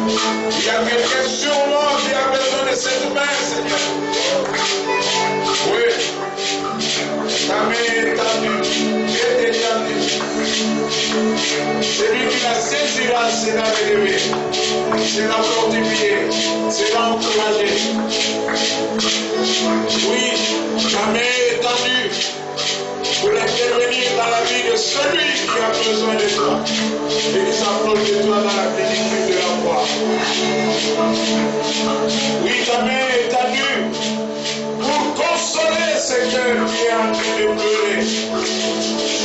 Il y a quelqu'un sûrement qui a besoin de cette main, Seigneur. Oui. Ta main est tendue. Elle est tendue. Celui qui la saisira sera relevé, sera fortifié, sera encouragé. Oui, ta main est tendue pour intervenir dans la vie de celui qui a besoin de toi et qui s'approche de toi dans la plénitude de la foi. Oui, ta main est tendue pour consoler ce cœur qui est en train de pleurer.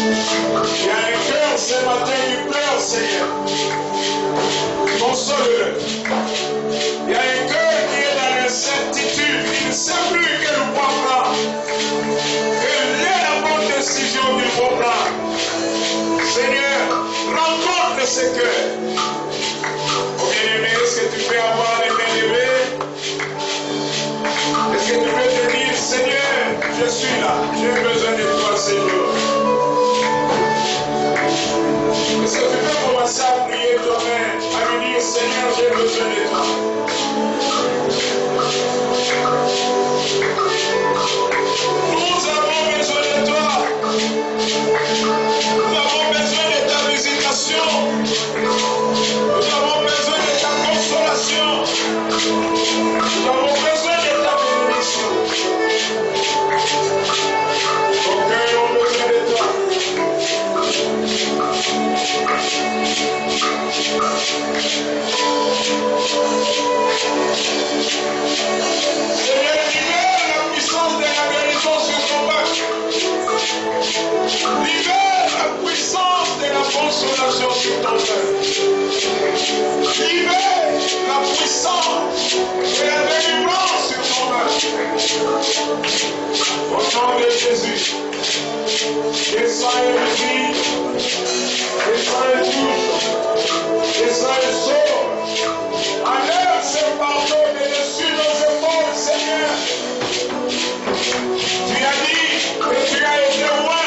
Il y a un cœur ce matin qui pleure, Seigneur. Console-le. Il y a un cœur qui est dans l'incertitude, qui ne sait plus quelle voie prendre. Quelle est la bonne décision qu'il faut prendre. Seigneur, rencontre ce cœur. Oh bien-aimé, est-ce que tu peux avoir les mains levées? Est-ce que tu peux te dire, Seigneur, je suis là, j'ai besoin de toi, Seigneur. Est-ce que tu peux commencer à prier toi-même, à lui dire, Seigneur, j'ai besoin de toi. Nous avons besoin de toi. Nous avons besoin de ta visitation. Nous avons besoin de ta consolation. Nous avons besoin de ta bénédiction. Nos cœurs ont besoin de toi. Seigneur, libère la puissance de la guérison sur ton peuple. Libère la puissance de la consolation sur ton peuple. Libère la puissance de la délivrance sur ton peuple. Au nom de Jésus, descends et vis, descends et touche, descends et sauve. Enlève ce fardeau de dessus nos épaules, Seigneur. Tu as dit que tu as été loin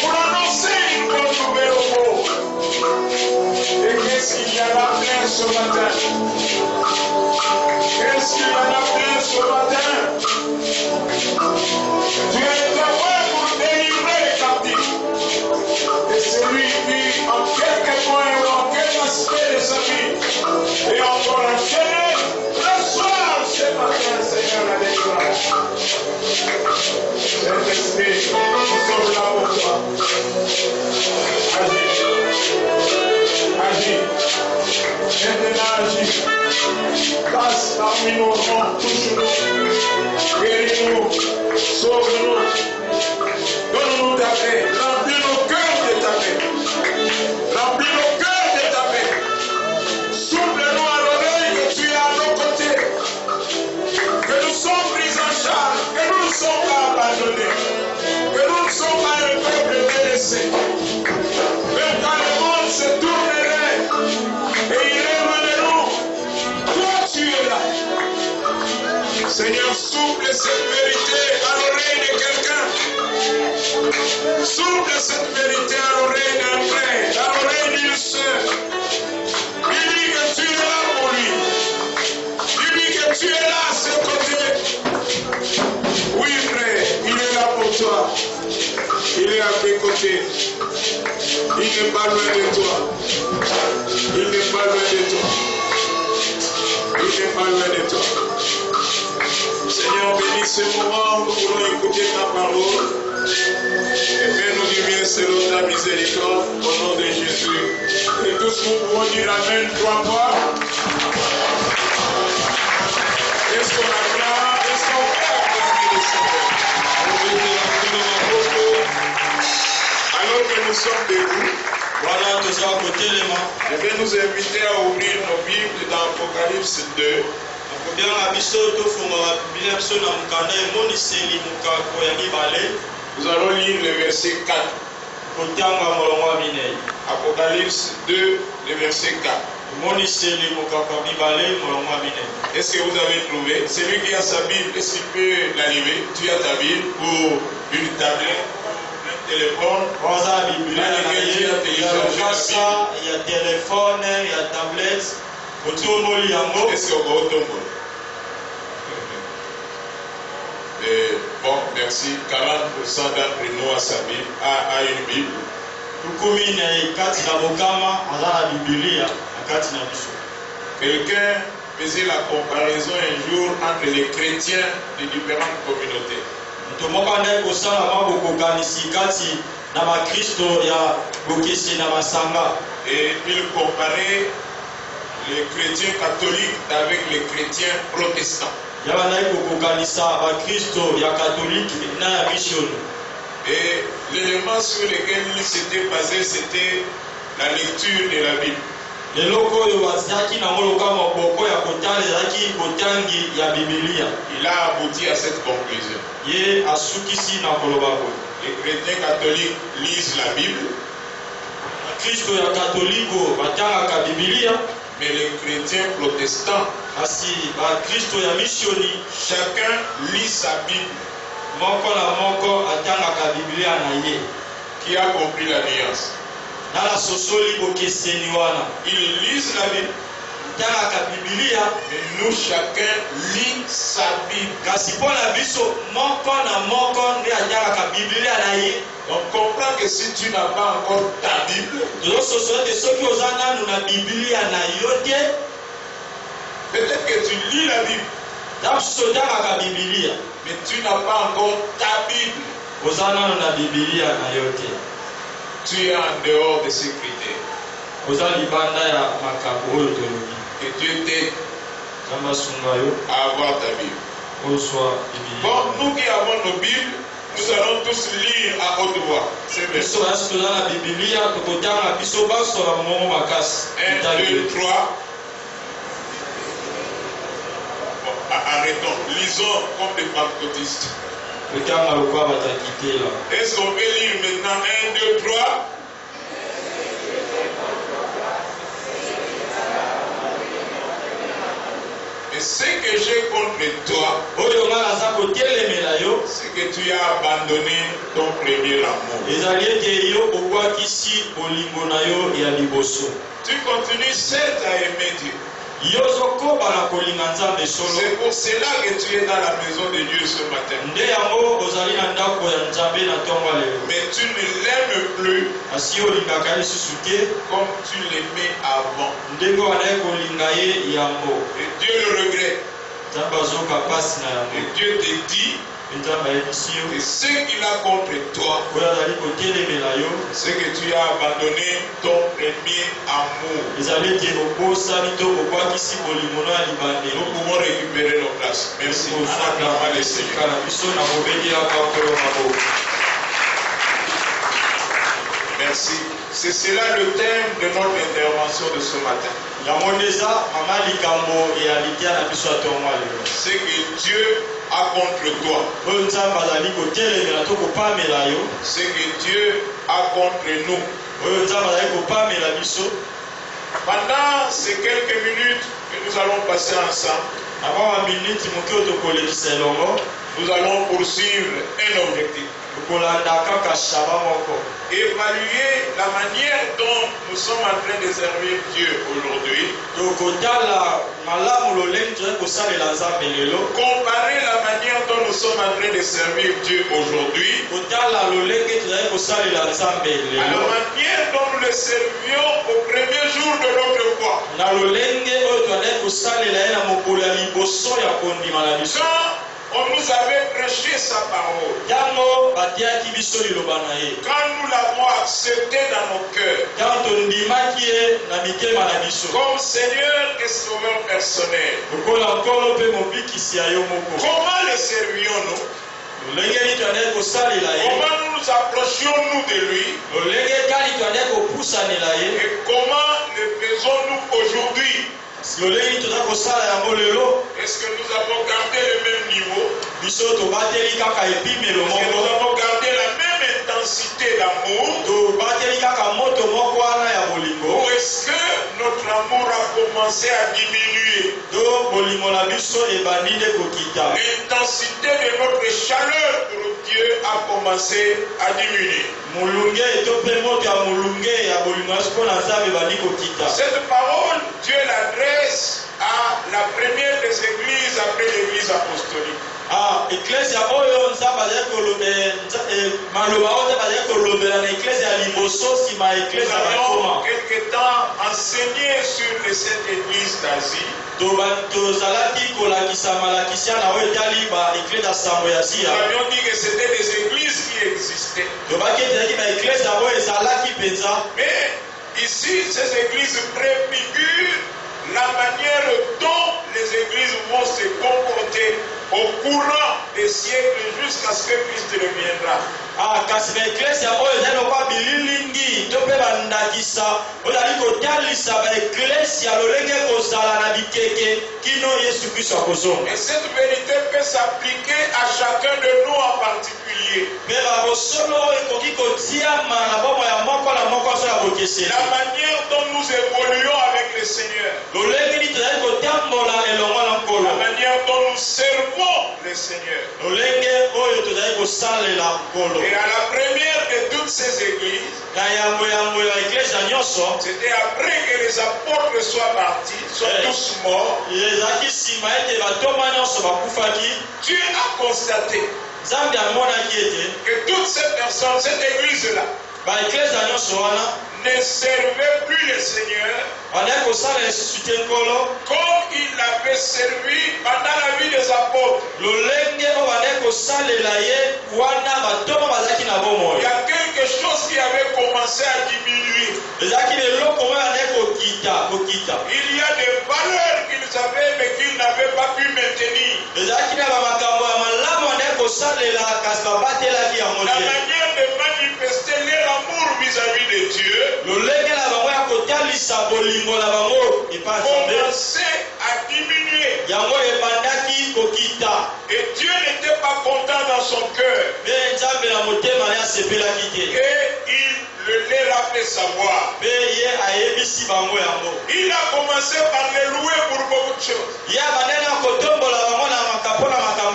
pour annoncer une bonne nouvelle aux pauvres. Et qu'est-ce qu'il y en a plein ce matin? Qu'est-ce qu'il y en a plein ce matin? Tu as été loin pour délivrer les captifs. Et celui qui, en quelques points ou en quel aspect de sa vie, est encore enchaîné, reçoit ce matin, Seigneur, la délivrance. Saint-Esprit, nous sommes là pour toi. Agis. Agis. Maintenant, agis. Passe parmi nos rangs, touche-nous. Guéris-nous. Sauve-nous. Donne-nous ta paix. Remplis nos cœurs de ta paix. Remplis nos cœurs de ta paix. Souffle-nous à l'oreille que tu es à nos côtés. Que nous sommes pris en charge. Que nous ne sommes pas abandonnés. Que nous ne sommes pas un peuple délaissé. Même quand le monde se tournerait et il rêve de nous, toi tu es là. Seigneur, souffle cette vérité à l'oreille de quelqu'un. Souffle cette vérité à l'oreille d'un frère, à l'oreille d'une soeur. Dis-lui que tu es là pour lui. Dis-lui que tu es là à ses côtés. Oui, frère, il est là pour toi. Il est à tes côtés. Il n'est pas loin de toi. Il n'est pas loin de toi. Il n'est pas loin de toi. Seigneur, bénis ce moment où nous voulons écouter ta parole. Et fais-nous du bien selon ta miséricorde, au nom de Jésus. Et tous nous pouvons dire Amen 3 fois. Est-ce qu'on acclame? Est-ce qu'on fait acclamer le Seigneur? Alors que nous sommes debout, voilà, je vais nous inviter à ouvrir nos Bibles dans Apocalypse 2. Nous allons lire le verset 4. Apocalypse 2, le verset 4. Est-ce que vous avez trouvé? Celui qui a sa Bible, est-ce qu'il peut la lever? Tu as ta Bible ou une tablette? téléphone, il y a quelqu'un qui a téléchargé la Bible. Il y a téléphone, il y a tablette. Est-ce qu'on va au tombeau? Bon, merci. 40% d'entre nous a une Bible. Quelqu'un faisait la comparaison un jour entre les chrétiens de différentes communautés. Et il comparait les chrétiens catholiques avec les chrétiens protestants. Et l'élément sur lequel il s'était basé, c'était la lecture de la Bible. Il a abouti à cette conclusion. Les chrétiens catholiques lisent la Bible, mais les chrétiens protestants, chacun lit sa Bible. Qui a compris la nuance? Ils lisent la Bible, mais nous chacun lit sa Bible. On comprend que si tu n'as pas encore ta Bible, peut-être que tu lis la Bible, mais tu n'as pas encore ta Bible. Tu es en dehors de ces critères. Que Dieu t'aide à avoir ta Bible. Bon, nous qui avons nos Bibles, nous allons tous lire à haute voix. C'est bien. 1, 2, 3. Bon, arrêtons. Lisons comme des pentecôtistes. Est-ce qu'on peut lire maintenant 1, 2, 3? Et ce que j'ai contre toi, c'est que tu as abandonné ton premier amour. Tu continues certes à aimer Dieu. C'est pour cela que tu es dans la maison de Dieu ce matin. Mais tu ne l'aimes plus comme tu l'aimais avant. Et Dieu le regrette. Et Dieu te dit, et ce qu'il a contre toi, c'est que tu as abandonné ton premier amour. Nous pouvons récupérer nos places. Merci. Merci. C'est cela le thème de notre intervention de ce matin. C'est que Dieu a contre toi. C'est que Dieu a contre nous. Pendant ces quelques minutes que nous allons passer ensemble, nous allons poursuivre un objectif. Évaluer la manière dont nous sommes en train de servir Dieu aujourd'hui. Comparer la manière dont nous sommes en train de servir Dieu aujourd'hui à la manière dont nous le servions au premier jour de notre foi. On nous avait prêché sa parole. Quand nous l'avons accepté dans nos cœurs comme Seigneur et Sauveur personnel, comment le servions-nous? Comment nous approchions-nous de lui? Et comment le faisons-nous aujourd'hui? Est-ce que nous avons gardé le même niveau? Est-ce que nous avons gardé la même intensité d'amour? Ou est-ce que notre amour a commencé à diminuer. L'intensité de notre chaleur pour Dieu a commencé à diminuer. Cette parole, Dieu l'adresse à la première des églises après l'église apostolique. Ecclesia oyo nzamba ya kolobe maloba oyo nzamba ya kolobe na ecclesia liboso sima ecclesia bakoma quelque temps enseigné sur les sept églises d'Asie. Tozalaki kolakisa malakisia na oyo etali ba ecclesia sambo ya Asia. Nous avions dit que c'était des églises qui existaient. Tobaki ezalaki ba ecclesia oyo ezalaki penza. Mais ici ces églises préfigurent la manière dont les églises vont se comporter au courant des siècles jusqu'à ce que Christ reviendra. Kasi ba ecclesia oyo ezali kwa bililingi to pe bandakisa ozali kotalisa ba ecclesia lolenge kozala na bikeke kino Yesu Kristo akozonga. Et cette vérité peut s'appliquer à chacun de nous en particulier. La manière dont nous évoluons avec le Seigneur. La manière dont nous servons le Seigneur. Et à la première de toutes ces églises, c'était après que les apôtres soient partis, soient tous morts. Dieu a constaté que toutes ces personnes, cette église-là, ne servait plus le Seigneur comme il l'avait servi pendant la vie des apôtres. Il y a quelque chose qui avait commencé à diminuer. Il y a des valeurs qu'ils avaient mais qu'ils n'avaient pas pu maintenir. La manière de manifester leur amour vis-à-vis de Dieu commençait à diminuer. Et Dieu n'était pas content dans son cœur. Et il leur a fait savoir. Il a commencé par les louer pour beaucoup de choses.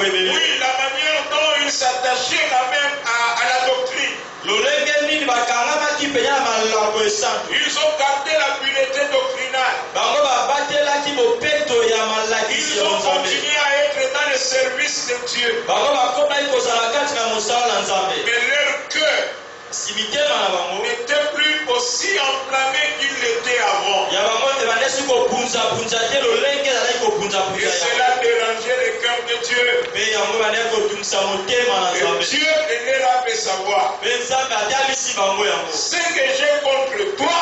Oui, la manière dont il s'attachait quand même à la doctrine. Ils ont gardé la pureté doctrinale. Ils ont continué à être dans le service de Dieu. Mais leur cœur n'était plus aussi enflammé qu'il l'était avant. Et cela dérangeait le cœur de Dieu. Et Dieu leur a fait savoir: ce que j'ai contre toi,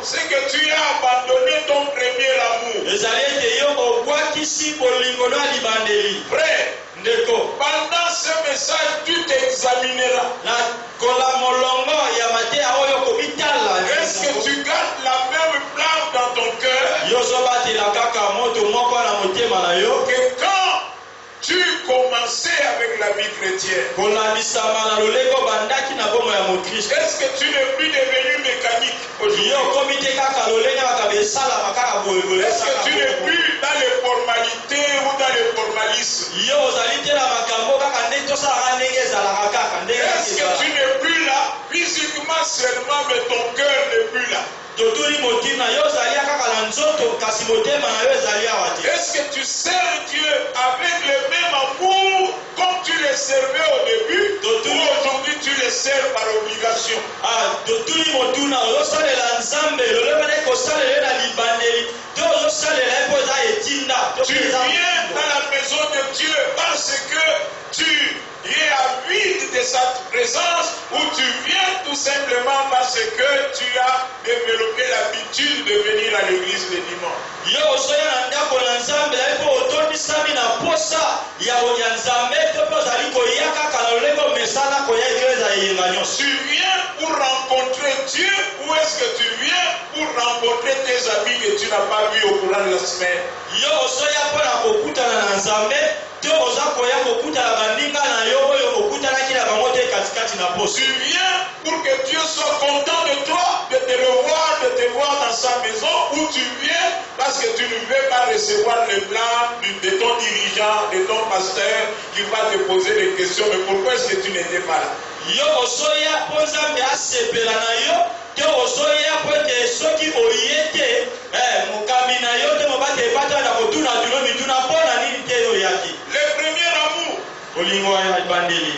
c'est que tu as abandonné ton premier amour. Frère, pendant ce message, tu t'examineras. Est-ce que tu gardes la même flamme dans ton cœur que quand tu commençais avec la vie chrétienne? Est-ce que tu n'es plus devenu mécanique aujourd'hui? Est-ce que tu n'es plus dans les formalités ou dans les formalismes? Est-ce que tu n'es plus là physiquement seulement, mais ton cœur n'est plus là? Est-ce que tu sers Dieu avec le même amour comme tu le servais au début, ou aujourd'hui tu le sers par obligation? Tu viens dans la maison de Dieu parce que tu es avide de sa présence, ou tu viens tout simplement parce que tu as développé l'habitude de venir à l'église le dimanche? Tu viens pour rencontrer Dieu, ou est-ce que tu viens pour rencontrer tes amis que tu n'as pas vus au courant de la semaine? Tu viens pour que Dieu soit content de toi, de te revoir, de te voir dans sa maison, recevoir le plan de ton dirigeant, de ton pasteur qui va te poser des questions. Mais pourquoi est-ce que tu n'étais pas là? Yo osoya po Nzambe asepela na yo te osoya po ete soki oyete mokambi na yo te mobate epata na kotuna bino mituna mpona nini te oyaki. Le premier amour, olingo ya ebandeli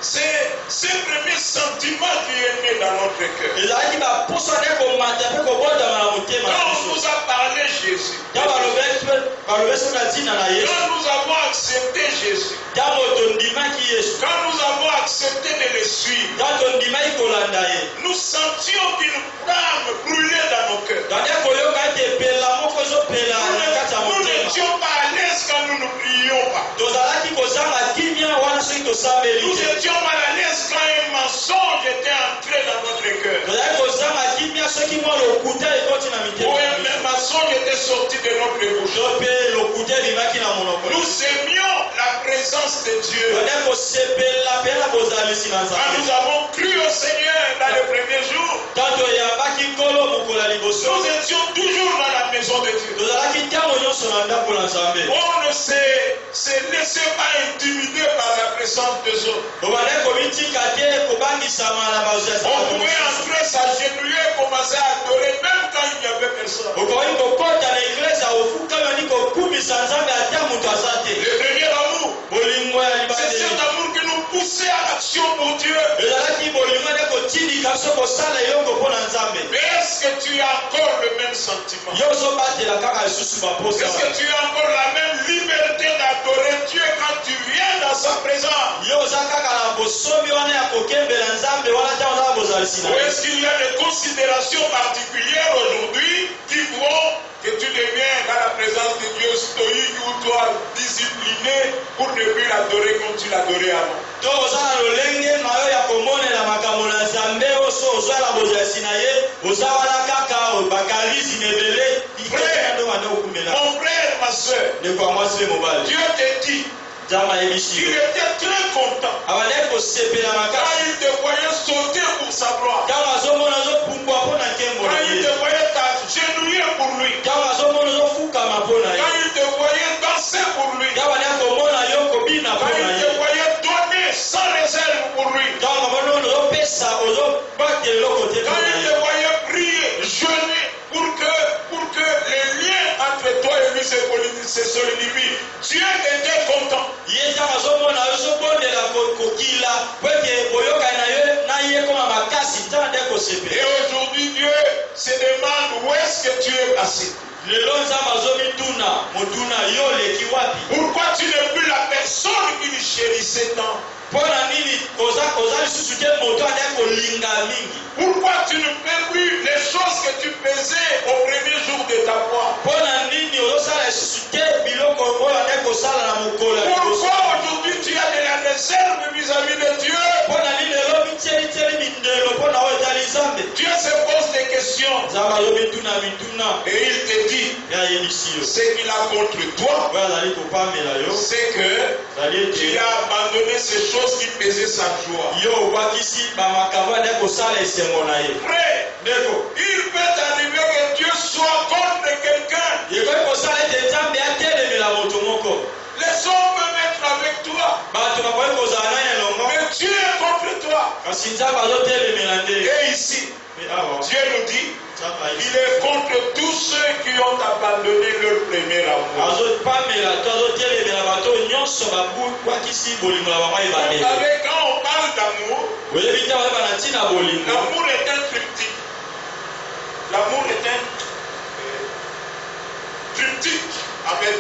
c'est ce premier sentiment qui est né dans notre cœur. ezalaki baposo nde komata mpe kobotama na motema na Quand on biso. nous a parlé Jésus, Ta balobi so na ntina na Yesu, quand nous avons accepté Jésus, ntango tondimaki Yesu, quand nous avons accepté de le suivre, ntango tondimaki kolanda ye, nous sentions qu'une flamme brûlait dans nos cœurs. tande koyoka ete epela moko ezopela na kati ya Nous motema. n'étions pas à l'aise quand nous ne prions pas. tozalaki kozanga kimia wana soki tosambeli Nous te. étions mal à l'aise quand un mensonge était entré dans notre cœur. tozalaki kozanga kimia soki mwa lokuta ekoti na mitema Ou na un biso. mensonge était sorti de notre bouche. to mpe lokuta ebimaki na monoko. Nous aimions la présence de Dieu. tozalaki kosepela mpe na bozalisi na Quand nous nzambe. avons cru au Seigneur dans les premiers jours, tanto oyambaki nkolo mokolo ya liboso, nous étions toujours dans la maison de Dieu. tozalaki ntango nyonso na ndako na nzambe. On ne se laissait pas intimider par la présence des autres. obandaki komitika te kobangisama na bazali. On pouvait entrer, s'agenouiller, commencer à adorer, même quand il n'y avait personne. okoki kokota na eglise ofukamani kokumisa nzambe ata moto aza te. Le premier amour, bolingo ya c'est libandeli cet amour qui nous poussait à l'action pour Dieu. ezalaki bolingo nde kotindika biso kosala eloko mpo na nzambe. Mais est-ce que tu as encore le même sentiment? yo ozobatela kaka lisusu baposa. Est-ce que tu as encore la même liberté d'adorer Dieu quand tu viens dans sa présence? yo oza kaka na bosomi wana ya kokembela nzambe wana ntango oza na bozalisi na Ou ye. est-ce qu'il y a des considérations particulières aujourd'hui qui font que tu deviens dans la présence de Dieu stoïque ou toi discipliné pour ne plus l'adorer comme tu l'adorais avant? to oza na lolenge na yo ya komonela makambo na nzambe oso ozwa na bozalisi na ye oza wana kaka bakarisme ebele ikendo bande okumela. Mon frère, ma soeur, ndeko ya mwasi mpe mobali Dieu te dit, nzambe ayebisi il yo était très content abandaki kosepela quand makasi il te voyait sauter pour sa gloire, ntango azomona azopumbwa mpo na nkembo na quand il ye, te voyait t'agenouiller pour lui, ntango azomona ozofukama mpo na ye, quand il te voyait danser pour lui, ntango bandaki komona yo kobina mpo quand na il ye, te voyait donner sans réserve pour lui, ntango bamona ozopesa ozobatela eloko te mpo quand na il ye, te voyait prier, jeûner pour que les liens entre toi et lui se solidifient, Dieu était content. ye ntango azomona yo ozobondela kokila po ete boyokani na yo na ye koma makasi ntango nde Et kosepela. aujourd'hui, Dieu se demande où est-ce que tu es passé. lelo nzambe azomituna motuna yo oleki wapi. Pourquoi tu n'es plus la personne qui lui chérissait tant? mpo na nini oza lisusu te moto andaki kolinga mingi. Pourquoi tu ne fais plus les choses que tu faisais au premier jour de ta foi? mpo na nini ozosala lisusu te biloko oyo andaki kosala na mokolo ya liboso. Pourquoi aujourd'hui tu as de la réserve vis-à-vis de Dieu? mpo na nini lelo mitielitieli mindelo mpo na oyo etali nzambe. Dieu se pose des questions nzambe azomituna mituna et il te dit, ye ayebisi yo. ce qu'il a contre toi, oyo azali kopamela yo c'est que azali tu ete as abandonné ces choses qui faisaient sa joie. yo obwakisi bamakambo andaki kosala esengo na ye. Frère, ndeko il peut arriver que Dieu soit contre quelqu'un. ekoki kosala ete nzambe atelemela moto moko. Les hommes peuvent être avec toi, bato bakoki kozala na ye elongo mais Dieu est contre toi. kasi nzambe azotelemela nde. Et ici, Mais awa Dieu nous dit, nzambe il ayebisi est contre tous ceux qui ont abandonné leur premier amour. azopamela to azotelemela bato nyonso babwakisi bolingo na bango Vous ebandeli. savez, quand on parle d'amour, oyebi te oyeba na ntina bolingo. l'amour est un triptyque. L'amour est un triptyque avec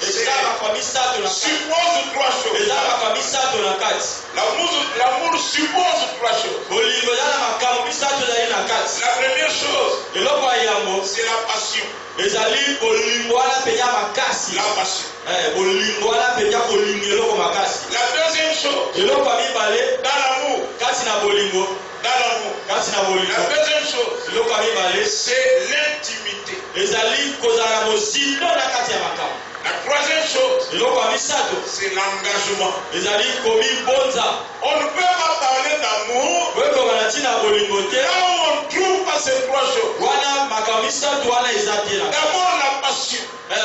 eza bakwa misato na kati. suppose trois choses. eza bakwa misato na kati. L'amour suppose trois choses. bolingo eza na makambo misato ezali na kati. La première chose, eloko ya yango c'est la passion. ezali bolingo wana mpenza makasi. La passion. bolingo wana mpenza kolinga eloko makasi. La deuxième chose, eloko ya mibale dans l'amour, kati na bolingo kati na la bolingo deuxième chose, eloko ya mibale c'est l'intimité. ezali kozala na bozindo na kati ya makambo. La troisième chose, eloko ya misato c'est l'engagement. ezali komibonza. On ne peut pas parler d'amour oyekoba na ntina bolingo te là où on ne trouve pas ces trois choses. wana makambo misato wana eza te na kati. D'abord, passion.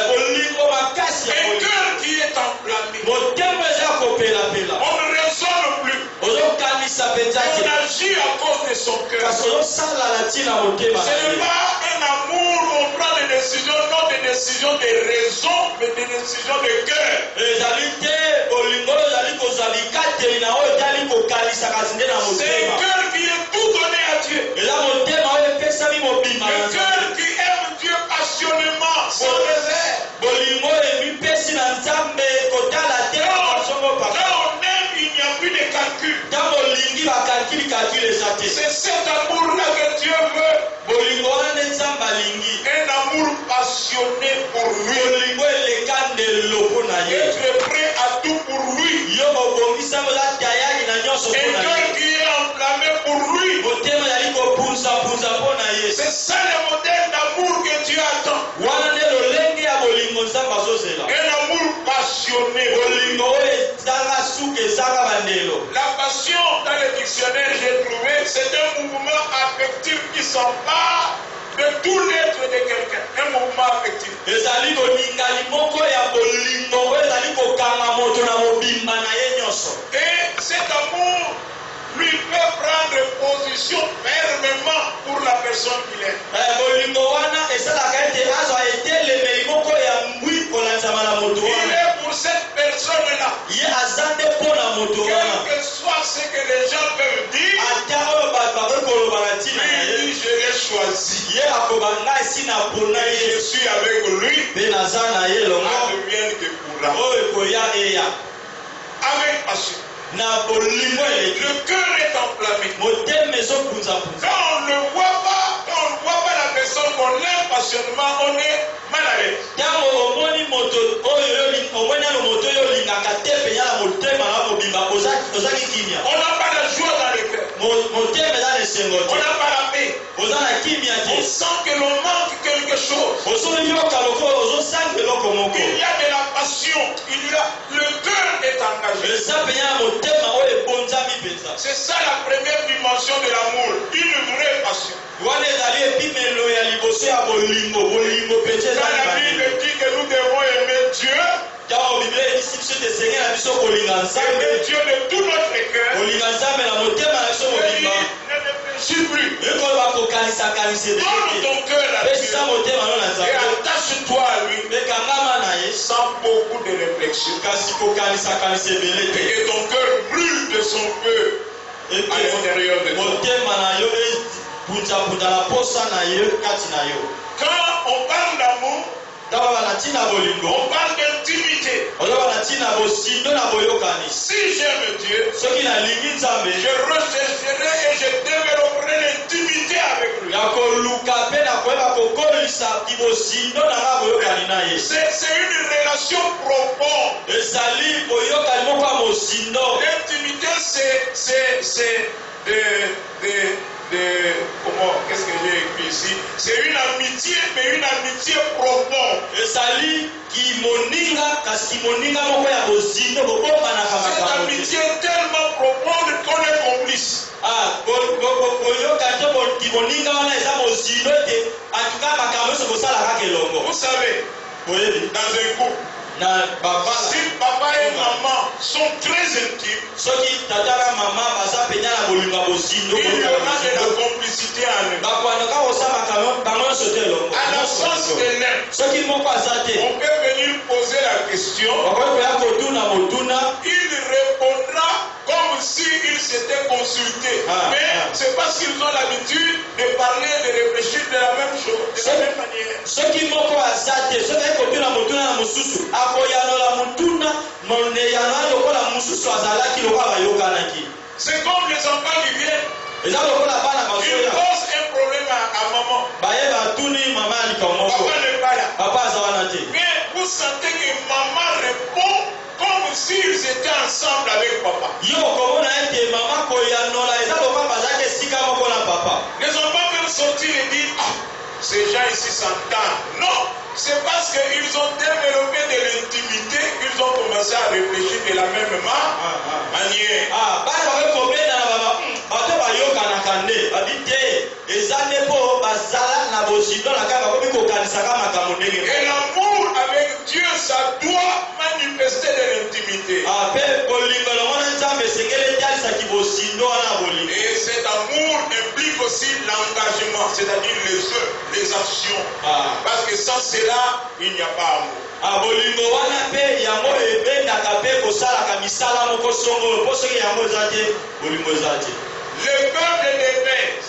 bolingo makasi ya Un bolingo. cœur qui est enflammé. Motema eza kopelapela. On ne raisonne plus. Ozokanisa penza On te. agit à cause de son cœur. Kasi ozosala na ntina motema Ce na n'est ye. pas un amour où on prend des décisions, non des décisions de raison, mais des décisions de cœur. Ezali te bolingo oyo ezali kozwa bikateli na oyo etali kokanisa kasi nde na C'est un motema. cœur qui est tout donné à Dieu. Eza motema oyo epesami mobimba na Un Nzambe. cœur qui aime Dieu passionnément, sans réserve. Bolingo emipesi na Nzambe kotala te basongo Là paka. on aime, il n'y a plus de calcul. Ntango olingi bakalkili eza te. C'est cet amour-là que Dieu veut. Bolingo wana nde Nzambe alingi. Un amour passionné pour lui. Bolingo eleka ndelo mpo na ye. Être prêt à tout pour lui. Yo kobongisa oza tayari na nyonso Un mpo na cœur ye. qui est enflammé pour lui. Motema ezali kopunzapunza mpo na ye. C'est ça le modèle d'amour que Dieu attend. Wana nde lolenge ya bolingo Nzambe azozela. Un amour passionné. Bolingo oyo ezanga suka ezanga bandelo. La passion, dans le dictionnaire, j'ai trouvé, c'est un mouvement affectif qui s'empare de tout l'être de quelqu'un. Un mouvement affectif. Ezali bolingali moko ya bolingo oyo ezali kokanga moto na mobimba na ye nyonso. Et cet amour lui peut prendre position fermement pour la personne qu'il est. Bolingo wana esalaka ete azwa etelemeli moko ya mbwi kolanzama na moto Il wana. est pour cette personne-là. Ye aza nde mpo na moto wana. Quel que soit ce que les gens peuvent dire, Ata oyo bato bakoki koloba na ntina na lui ye. dit, je l'ai choisi. Ye akoba ngai si napona Et ye je suis avec lui. mpe naza na ye longo Advienne que pourra. oyo ekoya eya. Avec passion. Na bolingo eleki Le cœur est enflammé. motema ezopunzapunza. Quand on ne voit pas la personne qu'on aime passionnément, on est mal à l'aise. Ntango omoni moto oyo omoni nano moto oyo olingaka te penya na motema na mobimba ozaki kimia. On n'a pas la joie dans le cœur. Motema eza na esengo On te. n'a pas la paix. Oza na kimia On te. sent que l'on manque quelque chose. Ozoyoka lokola ozosanga eloko moko. Il y a de la passion. Le cœur est engagé. Eza penya na motema oyo ebonzami mpenza. C'est ça la première dimension de l'amour. Une vraie passion. Wana ezali epimelo ya liboso ya bolingo. Bolingo mpenza Quand ezali la bandelo. Bible dit que nous devons aimer Dieu, Ntango biblia ebisi biso te esengeli na biso kolinga Nzambe. aimer Dieu de tout notre cœur, Kolinga Nzambe na motema na biso il mobimba. ne réfléchis plus. Ekoloba kokanisa ebele Donne te. ton cœur à Dieu Pesa motema no na et Nzambe. attache-toi à lui Mpe kangama na ye. sans beaucoup de réflexion. Kasi kokanisa ebele Et te. que ton cœur brûle de son feu à l'intérieur de toi. motema na yo epunzapunza na posa na yo kati na yo. Quand on parle d'amour, Ntango na ntina bolingo on parle d'intimité. oloba na ntina bosindo na boyokani. Si j'aime Dieu, Soki nalingi Nzambe je rechercherai et je développerai l'intimité avec lui. ya koluka mpe na koyeba kokolisa bosindo na nga boyokani na ye. C'est une relation profonde. Ezali boyokani moko ya mosindo. L'intimité, c'est comment, qu'est-ce que j'ai écrit ici? C'est une amitié, mais une amitié profonde. Ezali kimoninga kasi kimoninga moko ya bosindo bobomanaka Cette makambo te. amitié est tellement profonde qu'on est complice. boyokani to kimoninga wana eza bosindo ete atuka makambo nyonso kosala kaka elongo. Vous savez, Boyebi dans un couple, na babala si papa et maman sont très intimes, soki tata na mama baza penya na bolingo ya bosindo il y aura de la complicité en eux. bakwanaka kosala bango nyonso te elongo. À l'absence de l'un, soki moko aza te on peut venir poser la question, bakoki koya kotuna motuna. il répondra comme s'il s'était consulté. Mais c'est parce qu'ils ont l'habitude de parler, de réfléchir de la même chose, de la même manière. Soki moko aza te soki ayi kotuna motuna na mosusu akoyanola motuna yanola lokola mosusu azalaki lokola bayokanaki. C'est comme les enfants qui viennent, Eza lokola bana ils bazoya posent un problème à maman. baye batuni mama ya likambo moko Papa n'est pas là. papa aza wana te. Mais vous sentez que maman répond comme s'ils étaient ensemble avec papa. Yo komona ete mama koyanola eza lokola bazalaki esika moko na papa. Les enfants peuvent sortir et dire, ah, ces gens ici s'entendent. Non, c'est parce qu'ils ont développé de l'intimité qu'ils ont commencé à réfléchir de la même manière. Bana bakoki kobenda na baba bato bayokanaka nde babi te eza nde mpo bazala na bozindo na kaka komi kokanisaka makambo ndenge. Et l'amour avec Dieu, ça doit manifester de l'intimité. Ape bolingo longona nzambe sengele talisaki bozindo wana bolingo. Et cet amour implique aussi l'engagement, c'est-à-dire les œuvres, les actions. Parce que sans cela, il n'y a pas amour. Bolingo wana pe yango ebendaka pe kosalaka misala moko songolo po soki yango eza te bolingo eza te. Le peuple d'Éphèse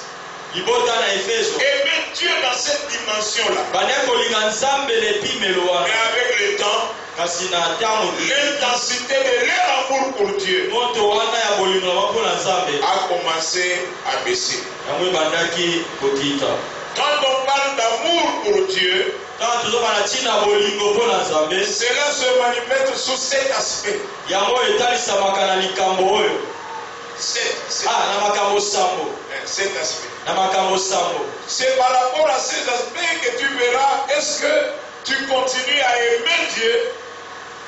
libota na Efeso aimait Dieu dans cette dimension-là. bane kolinga nzambe lepimelo wana. Mais avec le temps, kasi na ntango l'intensité de leur amour pour Dieu moto wana ya bolingo na bango na nzambe a commencé à baisser. yango ebandaki kokita. Quand on parle d'amour pour Dieu, ntango tozobana ntina bolingo mpo na nzambe cela se manifeste sous cet aspect. yango etalisamaka na likambo oyo na makambo sambo. Cet aspect. Na makambo sambo. C'est par rapport à ces aspects que tu verras est-ce que tu continues à aimer Dieu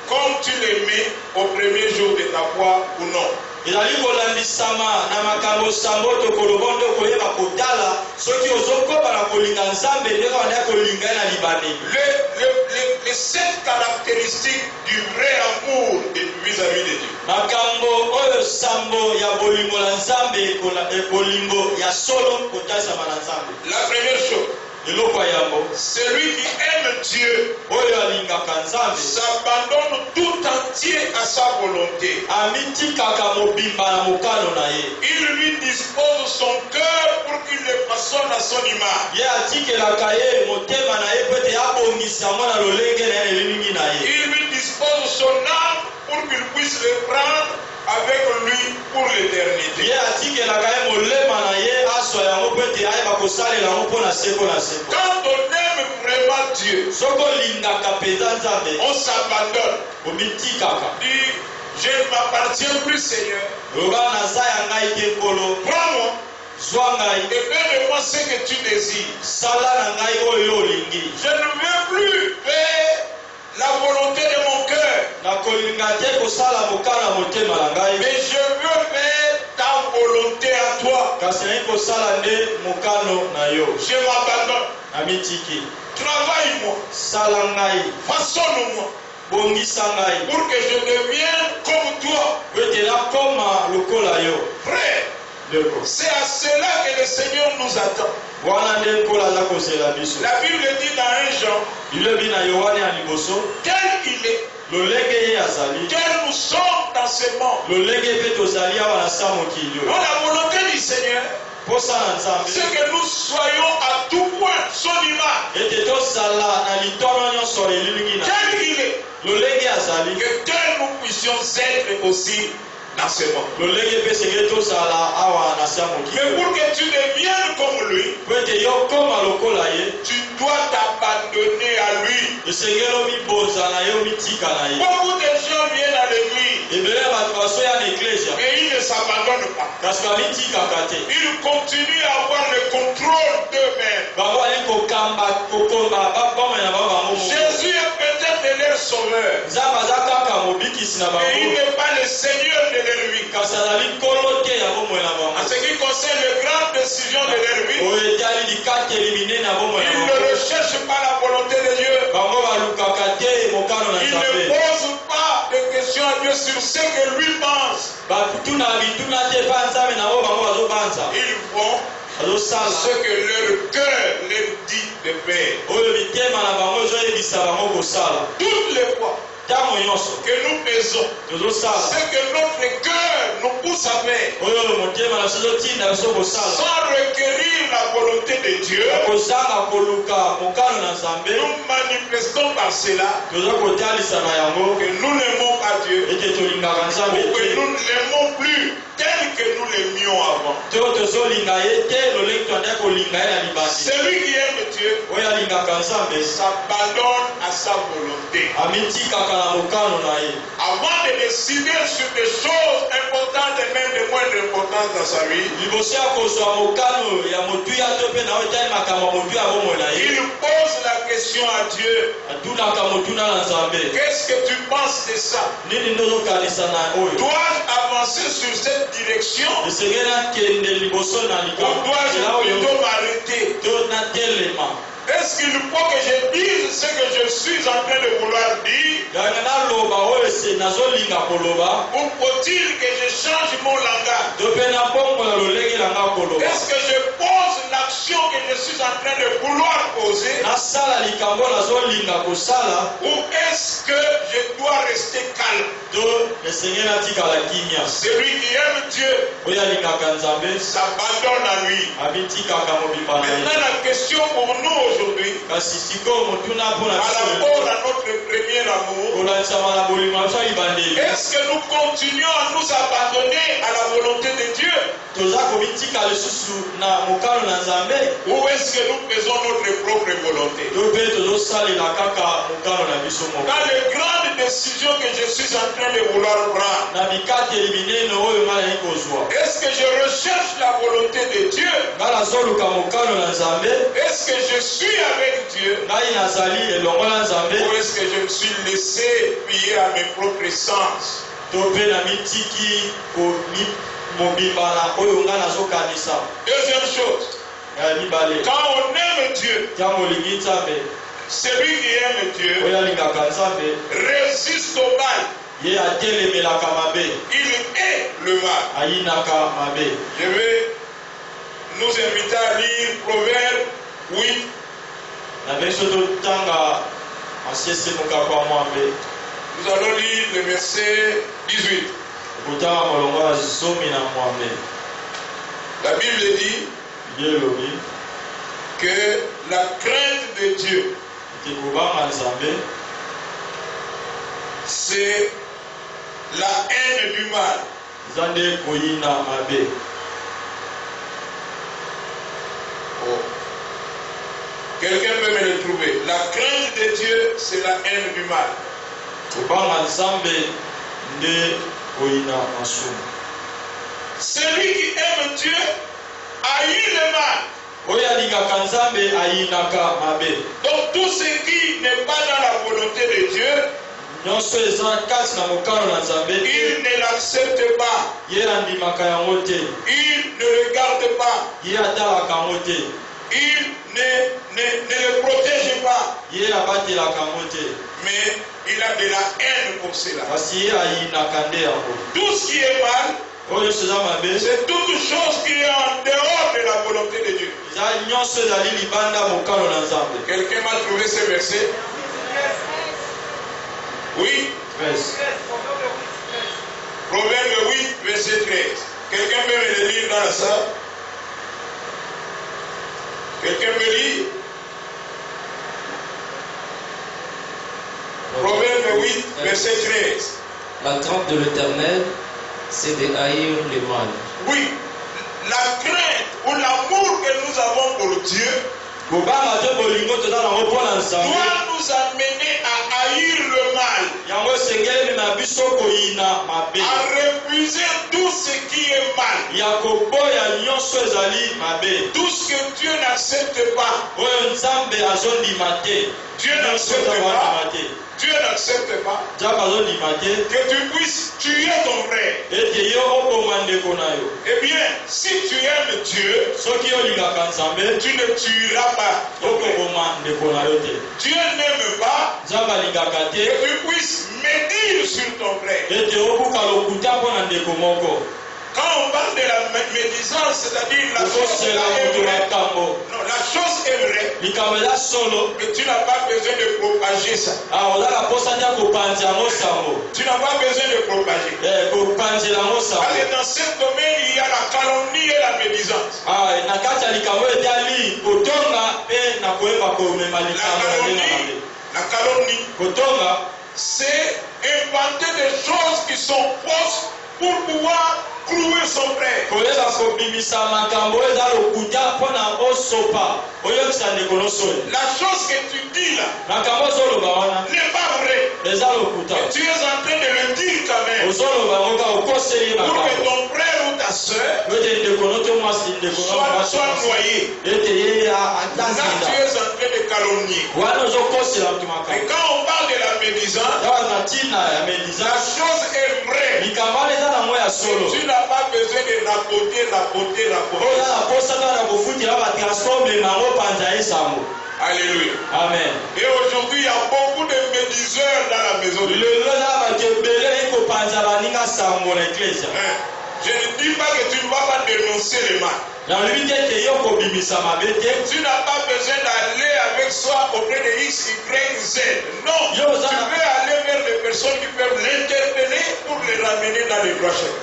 comme tu l'aimais au premier jour de ta foi ou non. ezali kolandisama na makambo sambo tokoloba nde koyeba kotala soki ozokoba na kolinga nzambe ndenge banda kolinga ye na libandeli. Les 7 caractéristiques du vrai amour vis-à-vis de Dieu. makambo oyo sambo ya bolingo na nzambe bolingo ya solo kotalisama na nzambe. La première chose, eloko ya yango celui qui aime Dieu oyo alingaka nzambe s'abandonne tout entier à sa volonté. amitikaka mobimba na mokano na ye. Il lui dispose son cœur pour qu'il le façonne à son image. ye atikelaka ye motema na ye po ete abongisa yango na lolenge na ye na elingi na ye. Il lui dispose son âme pour qu'il puisse le prendre avec lui pour l'éternité. ye atikelaka ye molema na ye aswa yango po ete ayeba kosalela yango mpo na seko na seko. Quand on aime vraiment Dieu, soki olingaka mpenza nzambe on s'abandonne. omitikaka. Dit, je ne m'appartiens plus, Seigneur. loba naza ya ngai te nkolo. Prends-moi zwa ngai et fais de moi ce que tu désires. sala na ngai oyo olingi. Je ne veux plus faire la volonté de mon cœur, nakolinga te kosala mokano na motema na ngai mais je veux faire ta volonté à toi. kasi nayi kosala nde mokano na yo. Je m'abandonne. namitiki. Travaille-moi, sala ngai façonne-moi bongisa ngai pour que je devienne comme toi. po ete nakoma lokola yo. Frère, ndeko c'est à cela que le Seigneur nous attend. wana nde nkolo aza kozela biso. La Bible dit dans 1 Jean, bilobi na yohane ya liboso tel il est, lolenge ye azali tel nous sommes dans ce monde. lolenge mpe tozali awa na sa mokili Donc oyo. la volonté du Seigneur, mposa na nzambe c'est que nous soyons à tout point son image. ete tozala na litono nyonso elilingi na Tel il est, lolenge azali que tel nous puissions être aussi dans ce monde. lolenge mpe esengeli tozala awa na sa mokili Mais oyo. pour que tu deviennes comme lui, po ete yo koma lokola ye tu dois t'abandonner à lui. esengeli omibonza na ye omitika na ye. Beaucoup de gens viennent à l'église, ebele ya bato basoya na eklesia mais ils ne s'abandonnent pas. kasi bamitikaka te. Ils continuent à avoir le contrôle d'eux-mêmes. bango bali kokomba bamoi na bango bango moko. Jésus est peut-être leur sauveur, nzambe aza kaka mobikisi na mais il bango n'est pas le Seigneur de leur vie. kasi azali nkolo te ya bomoi na En bango. ce qui concerne les grandes décisions de leur vie, oyo etali likateli minene na bomoi na ils ne bango. recherchent pas la volonté de Dieu. bango balukaka te mokano na Ils ne nzambe. posent pas de questions à Dieu sur ce que lui pense. batuna bituna te pa nzambe na bo bango bazobanza Ils font bazosala ce que leur cœur leur dit de faire. oyo mitema na bango ezoyebisa bango kosala. Toutes les fois ntango nyonso que nous faisons tozosala ce que notre cœur nous pousse à faire, oyo motema na biso ezotinda biso kosala sans requérir la volonté de Dieu, kozanga koluka mokano na nzambe nous manifestons par cela toza kotalisa na yango que nous n'aimons pas Dieu, ete tolingaka nzambe ou que te nous ne l'aimons plus tel que nous l'aimions avant. to tozolinga ye te lolenge twandaki kolinga ye na libandi. Celui qui aime Dieu oyo alingaka nzambe s'abandonne à sa volonté. amitikaka na mokano na ye. Avant de décider sur des choses importantes et même de moindre importance dans sa vie, liboso ya kozwa mokano ya motuya to mpe na oyo etali makambo ya motuya ya bomoi na ye il pose la question à Dieu. atunaka motuna na nzambe Qu'est-ce que tu penses de ça? nini nde ozokanisa na oyo. Dois-je avancer sur cette direction esengeli nakende liboso na ou likambo dois-je ela oyo plutôt m'arrêter? to Est-ce qu'il faut que je dise ce que je suis en train de vouloir dire? Ou faut-il que je change mon langage? Est-ce que je pose l'action que je suis en train de vouloir poser? Ou est-ce que je dois rester calme? Celui qui aime Dieu s'abandonne à lui. Maintenant la question pour nous aujourd'hui, par rapport à notre premier amour, est-ce que nous continuons à nous abandonner à la volonté de Dieu? Ou est-ce que nous faisons notre propre volonté? Dans les grandes décisions que je suis en train de vouloir prendre, est-ce que je recherche la volonté de Dieu? Est-ce que je suis avec Dieu? Ou est-ce que je me suis laissé plier à mes propres sens? Deuxième chose, quand on aime Dieu, celui qui aime Dieu résiste au mal. Il est le mal. Je vais nous inviter à lire Proverbe 8. Nous allons lire le verset 18. La Bible dit que la crainte de Dieu, c'est la haine du mal. Oh. Quelqu'un peut me le trouver. La crainte de Dieu, c'est la haine du mal. Celui qui aime Dieu haït le mal. Donc tout ce qui n'est pas dans la volonté de Dieu, il ne l'accepte pas. Il ne regarde pas. Il ne le protège pas. Mais il a de la haine pour cela. Tout ce qui est mal, c'est toute chose qui est en dehors de la volonté de Dieu. Quelqu'un m'a trouvé ce verset? Oui. Proverbe 8, verset 13. Quelqu'un peut me le lire dans la salle? Quelqu'un me lit? Proverbe 8, verset 13. La crainte de l'Éternel, c'est de haïr le mal. Oui, la crainte ou l'amour que nous avons pour Dieu doit nous amener à haïr le mal, à refuser tout ce qui est mal, tout ce que Dieu n'accepte pas. Dieu n'accepte pas. Dieu n'accepte pas que tu puisses tuer ton frère. Eh bien, si tu aimes Dieu, tu ne tueras pas. Dieu n'aime pas que tu puisses médire sur ton frère. Quand on parle de la médisance, c'est-à-dire la chose aimerait, non, la chose aimerait que tu n'as pas besoin de propager ça. Tu n'as pas besoin de propager. Parce que dans ce domaine, il y a la calomnie et la médisance. La calomnie, c'est inventer des choses qui sont fausses pour pouvoir clouer son frère. La chose que tu dis là n'est pas vraie. Tu es en train de le dire quand même. Pour que ton frère ou ta soeur soit noyé. Là, tu es en train de calomnier. calomnier. Et Et quand on parle de la médisance, la chose est vraie. Tu n'as pas besoin de raconter. Alléluia. Amen. Et aujourd'hui, il y a beaucoup de médiseurs dans la maison de Dieu. Je ne dis pas que tu ne vas pas dénoncer les mal. Tu n'as pas besoin d'aller avec soi auprès de X, Y, Z. Non, tu veux aller vers les personnes qui peuvent l'interpeller pour les ramener dans les droits chemin.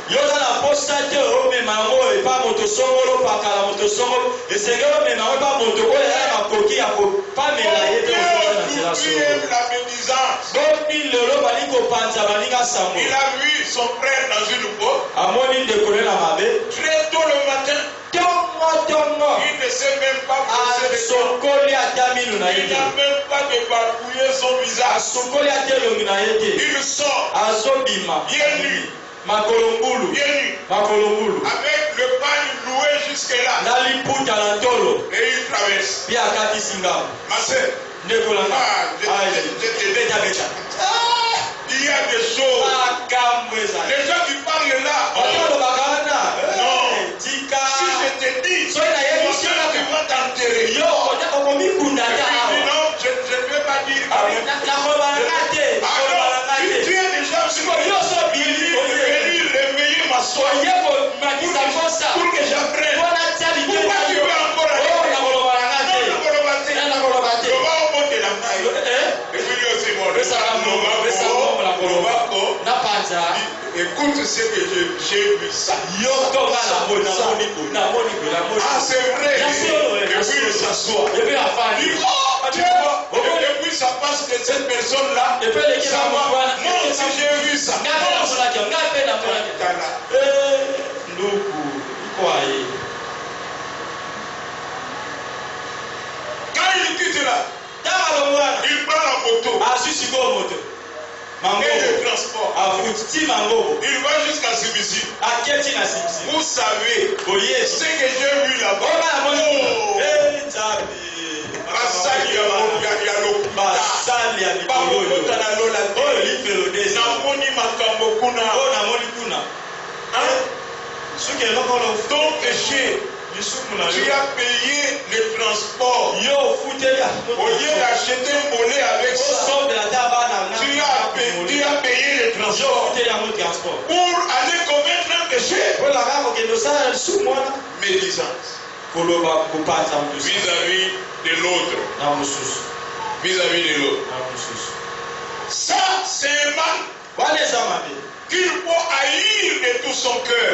Aujourd'hui aime la médisance. Il a vu son frère dans une porte. Très tôt le matin. Il ne sait même pas poser les dents. Il n'a même pas débarbouillé son visage. Il sort. Bien nu. Avec le pagne loué jusque-là. Et il traverse. Ma soeur. Il y a des choses. Les gens qui parlent là. Non. Si je te dis, tu vas t'enterrer. Non, je ne vais pas dire. Tu es déjà venu réveiller ma soeur pour que j'apprenne. Pourquoi tu veux encore aller? Écoute ce que j'ai vu ça. Ah, c'est vrai. Et puis il s'assoit. Et puis ça passe de cette personne-là. Moi aussi j'ai vu ça. Quand il quitte là, il prend la moto. Et le transport. Il va jusqu'à Sibisi. Vous savez ce que j'ai vu là-bas. Ton péché, tu as payé le transport. Au lieu d'acheter un mollet avec ça, tu as payé le transport pour aller commettre un péché. Médisance. Vis-à-vis de l'autre. Vis-à-vis de l'autre. Ça, c'est un mal qu'il faut haïr de tout son cœur.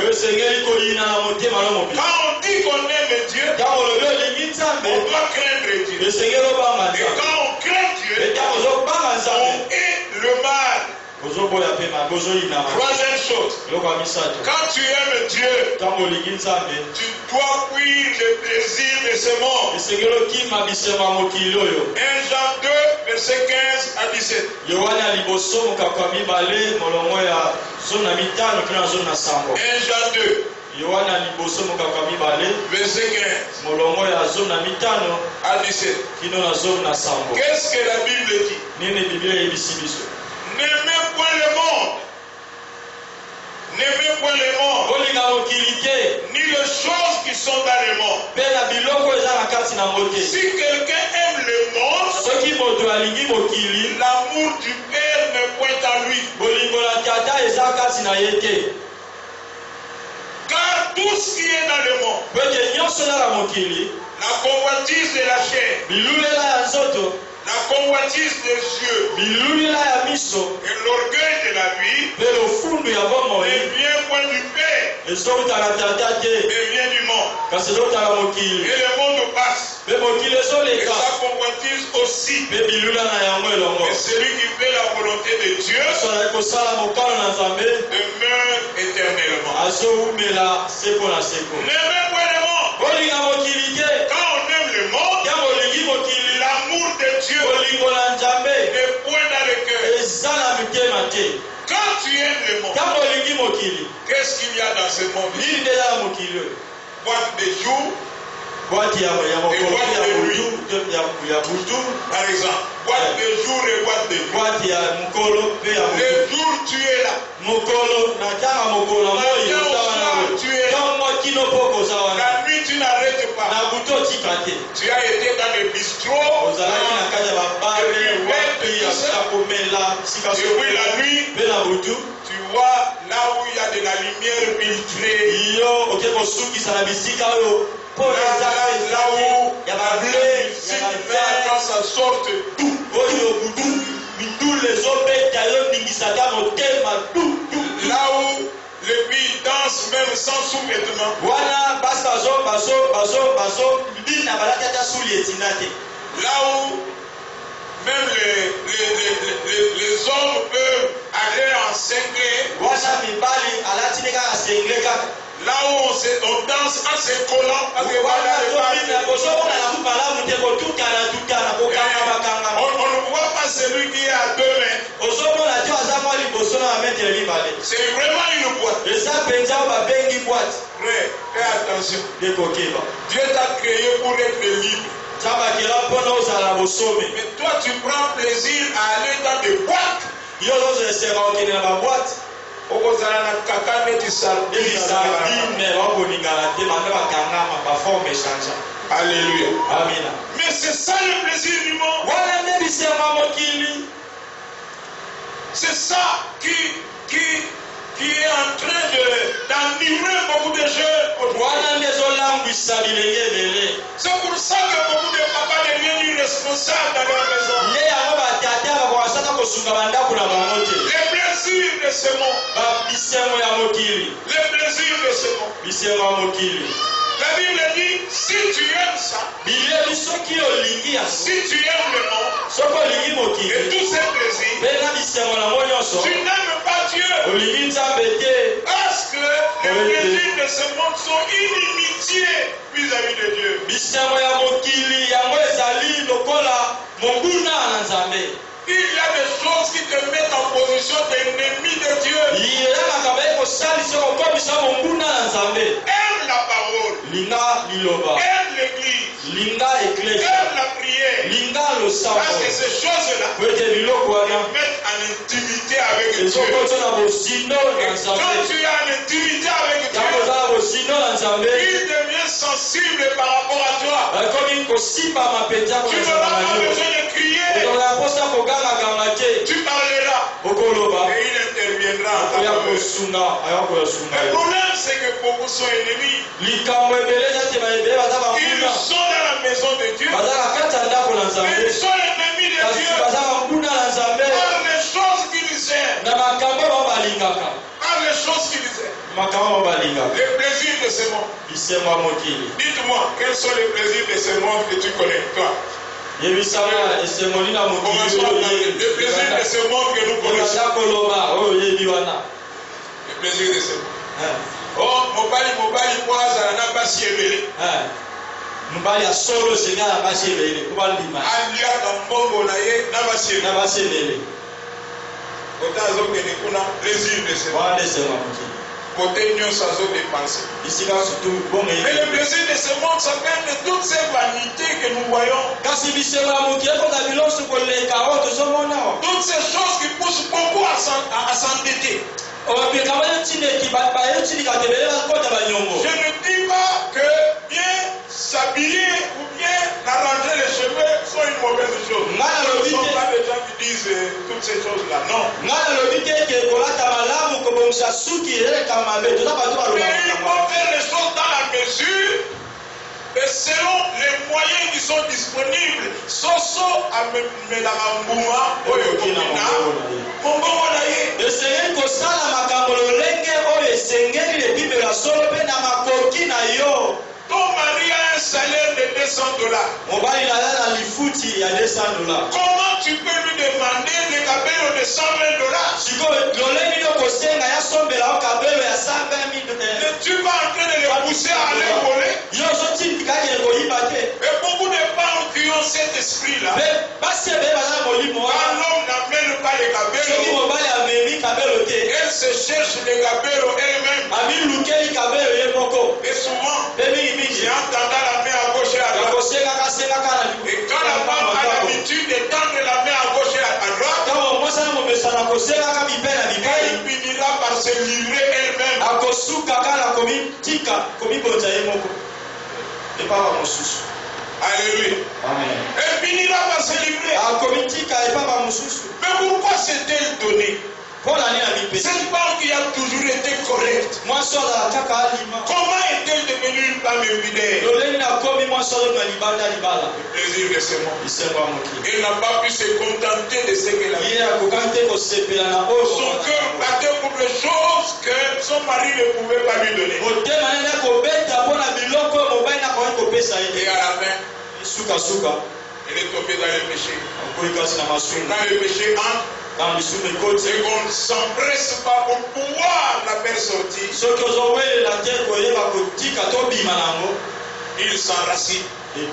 Quand on dit qu'on aime Dieu, on doit craindre Dieu. Et quand on craint Dieu, on hait le mal. Troisième chose, quand tu aimes Dieu, tu dois fuir le plaisir de ce monde. 1 Jean 2, verset 15 à 17. 1 Jean 2, verset 15 à 17. Qu'est-ce que la Bible dit? N'aimez point le monde. N'aimez point le monde. Ni les choses qui sont dans le monde. Si quelqu'un aime le monde, l'amour du Père n'est point en lui. Car tout ce qui est dans le monde, la convoitise de la chair, la convoitise des yeux et l'orgueil de la vie ne vient point du Père, mais vient du monde. Et le monde passe. Et sa convoitise aussi. Et celui qui fait la volonté de Dieu demeure éternellement. N'aimez point le monde. Quand on aime le monde, l'amour de Dieu est point dans le cœur. Quand tu aimes le monde, qu'est-ce qu'il y a dans ce monde? Boîte de jour et boîte de nuit. ya butu. Par exemple, boîte de jour et boîte de nuit. Boîte ya mukolo pe ya butu. Le jour tu es là. Mukolo na tanga mukolo moyo sawana. Tu es là. Comme kino poko sawana. La nuit tu n'arrêtes pas. Na buto tikate. Tu as été dans les bistrots. Ozalaki na kaja babare wapi ya sakomela sika Et puis la nuit, pe na butu. tu vois là où il y a de la lumière filtrée. Yo oke kosukisa na bisika oyo. Là où ya la bablé musique ya fait quand ça sort tout. oyo butu mitulu ezobeta yo ningisaka motema tu. Là où les filles dansent même sans sous-vêtements. Wana basi bazo bina balakata suli etina te. Là où même les hommes peuvent aller en cinglé. Wana mibali alatini kaka sengle kaka. Là où on danse en se collant. Parce que voilà le on ne voit pas celui qui est à 2 mètres. C'est vraiment une boîte. Frère, fais attention. Dieu t'a créé pour être libre. Mais toi tu prends plaisir à aller dans des boîtes. Okozala na kaka neti sardine. Alléluia. Amina. Mais c'est ça le plaisir du monde. C'est ça qui est en train d'enivrer beaucoup de jeunes aujourd'hui. C'est pour ça que beaucoup de papas deviennent irresponsables dans leur maison. Les plaisirs de ce monde. Les plaisirs de ce monde. La Bible dit, si tu aimes ça, si tu aimes le monde et tous ses plaisirs, tu n'aimes pas Dieu. Parce que les plaisirs de ce monde sont inimitiés vis-à-vis de Dieu. Il y a des choses qui te mettent en position d'ennemi de Dieu. Aime la parole. Aime l'église. Aime la prière. Parce que ces choses-là mettent en intimité avec Dieu. Quand tu es en intimité avec Dieu, il devient sensible par rapport à toi. Tu n'auras pas besoin de crier. Tu parleras et il interviendra. Le problème c'est que beaucoup sont ennemis. Ils sont dans la maison de Dieu. Mais ils sont ennemis de Dieu par les choses qu'ils aiment. Par les choses qu'ils aiment. Les plaisirs de ce monde. Dites-moi, quels sont les plaisirs de ce monde que tu connais, toi? Les plaisirs de ce monde que nous connaissons. Les plaisirs de ce monde. Oh, mobali kwaza na basi ebele. Mobali ya solo senga na basi ebele. Alia kambongo na ye na basi ebele. Otazo kene kuna plaisir de ce monde. Côté nyonso azo dépenser. Mais le plaisir de ce monde s'appelle de toutes ces vanités que nous voyons. Toutes ces choses qui poussent beaucoup à s'endetter. Je ne dis pas que bien s'habiller ou bien arranger les cheveux sont une mauvaise chose. Ce ne sont pas des gens qui disent toutes ces choses-là. Non. Mais il faut faire les choses dans la mesure et selon les moyens qui sont disponibles. Soso amelamambuma oyokina mombongo ye. Esengeli kosala makambo lolenge oyo esengeli lebimelo ya solo mpe na makoki na yo. Ton mari a un salaire de $200. Mobali na ye na lifuti ya $200. Comment tu peux lui demander le kabelo de $120? Sikoyo lolenge yo kosenga ya sombela o kabelo ya $120,000. Tu vas en train de le pousser à aller voler. Yo zotindikaki ekoyiba te. Et beaucoup de femmes qui ont cet esprit-là. Basi ebe baza molimo Quand l'homme n'amène pas le soki kabelo, mobali amemi kabelo te. elle se cherche le kabelo elle-même. Amilukeli kabelo ye moko. Et souvent, Mpe mingimingi j'ai entendu la main à gauche et à droite. akosengaka sengaka na Et quand la kosuka kala komi tika komi bonza ye moko epaba mosusu. Alléluia. Amen. Et finira par se livrer. Komi tika epaba mosusu. Mais pourquoi s'est-elle donnée? Cette femme qui a toujours été correcte, comment est-elle devenue une femme infidèle? Le plaisir de ce monde. Elle n'a pas pu se contenter de ce qu'elle a fait. Son cœur battait pour les choses que son mari ne pouvait pas lui donner. Et à la fin, elle est tombée dans le péché. Quand le péché entre, et qu'on ne s'empresse pas pour pouvoir la faire sortir, il s'enracine. Et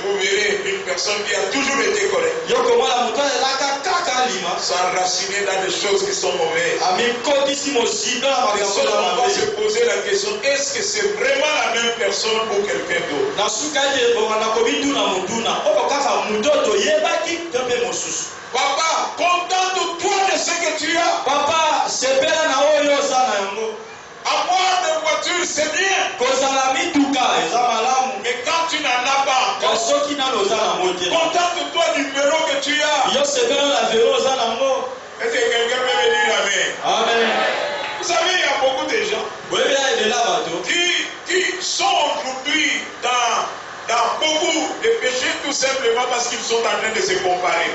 vous verrez une personne qui a toujours été correcte s'enraciner dans des choses qui sont mauvaises. Et seulement on va se poser la question, est-ce que c'est vraiment la même personne pour quelqu'un d'autre? Papa, contente-toi de ce que tu as. Papa, avoir des voitures, c'est bien. Mais quand tu n'en as pas, contente-toi du vélo que tu as. Est-ce que quelqu'un peut me dire amen? Amen. Vous savez, il y a beaucoup de gens qui sont aujourd'hui dans beaucoup de péchés tout simplement parce qu'ils sont en train de se comparer.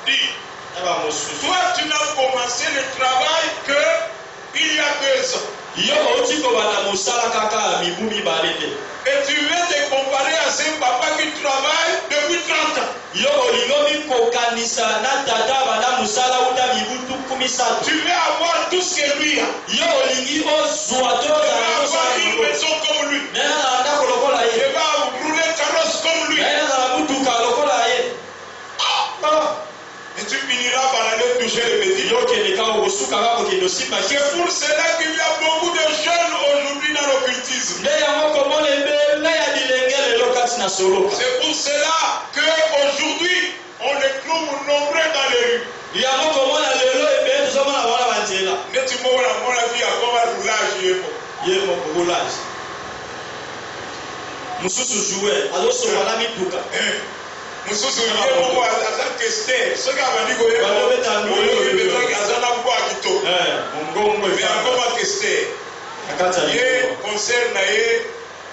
Dis, toi tu n'as commencé le travail qu'il y a 2 ans. Et tu veux te comparer à ce papa qui travaille depuis 30 ans. Tu veux avoir tout ce que lui a. Tu veux avoir une maison comme lui. Tu veux rouler carrosse comme lui. Et tu finiras par aller toucher les petits. C'est pour cela qu'il y a beaucoup de jeunes aujourd'hui dans l'occultisme. C'est pour cela qu'aujourd'hui, on les trouve nombreux dans les rues. Mais tu m'as dit à comment roulage. Mususu jouait, alors son ami Tuka. Mususu yebo aza keste soka bandi ko yebo mais akoma keste ye concert na ye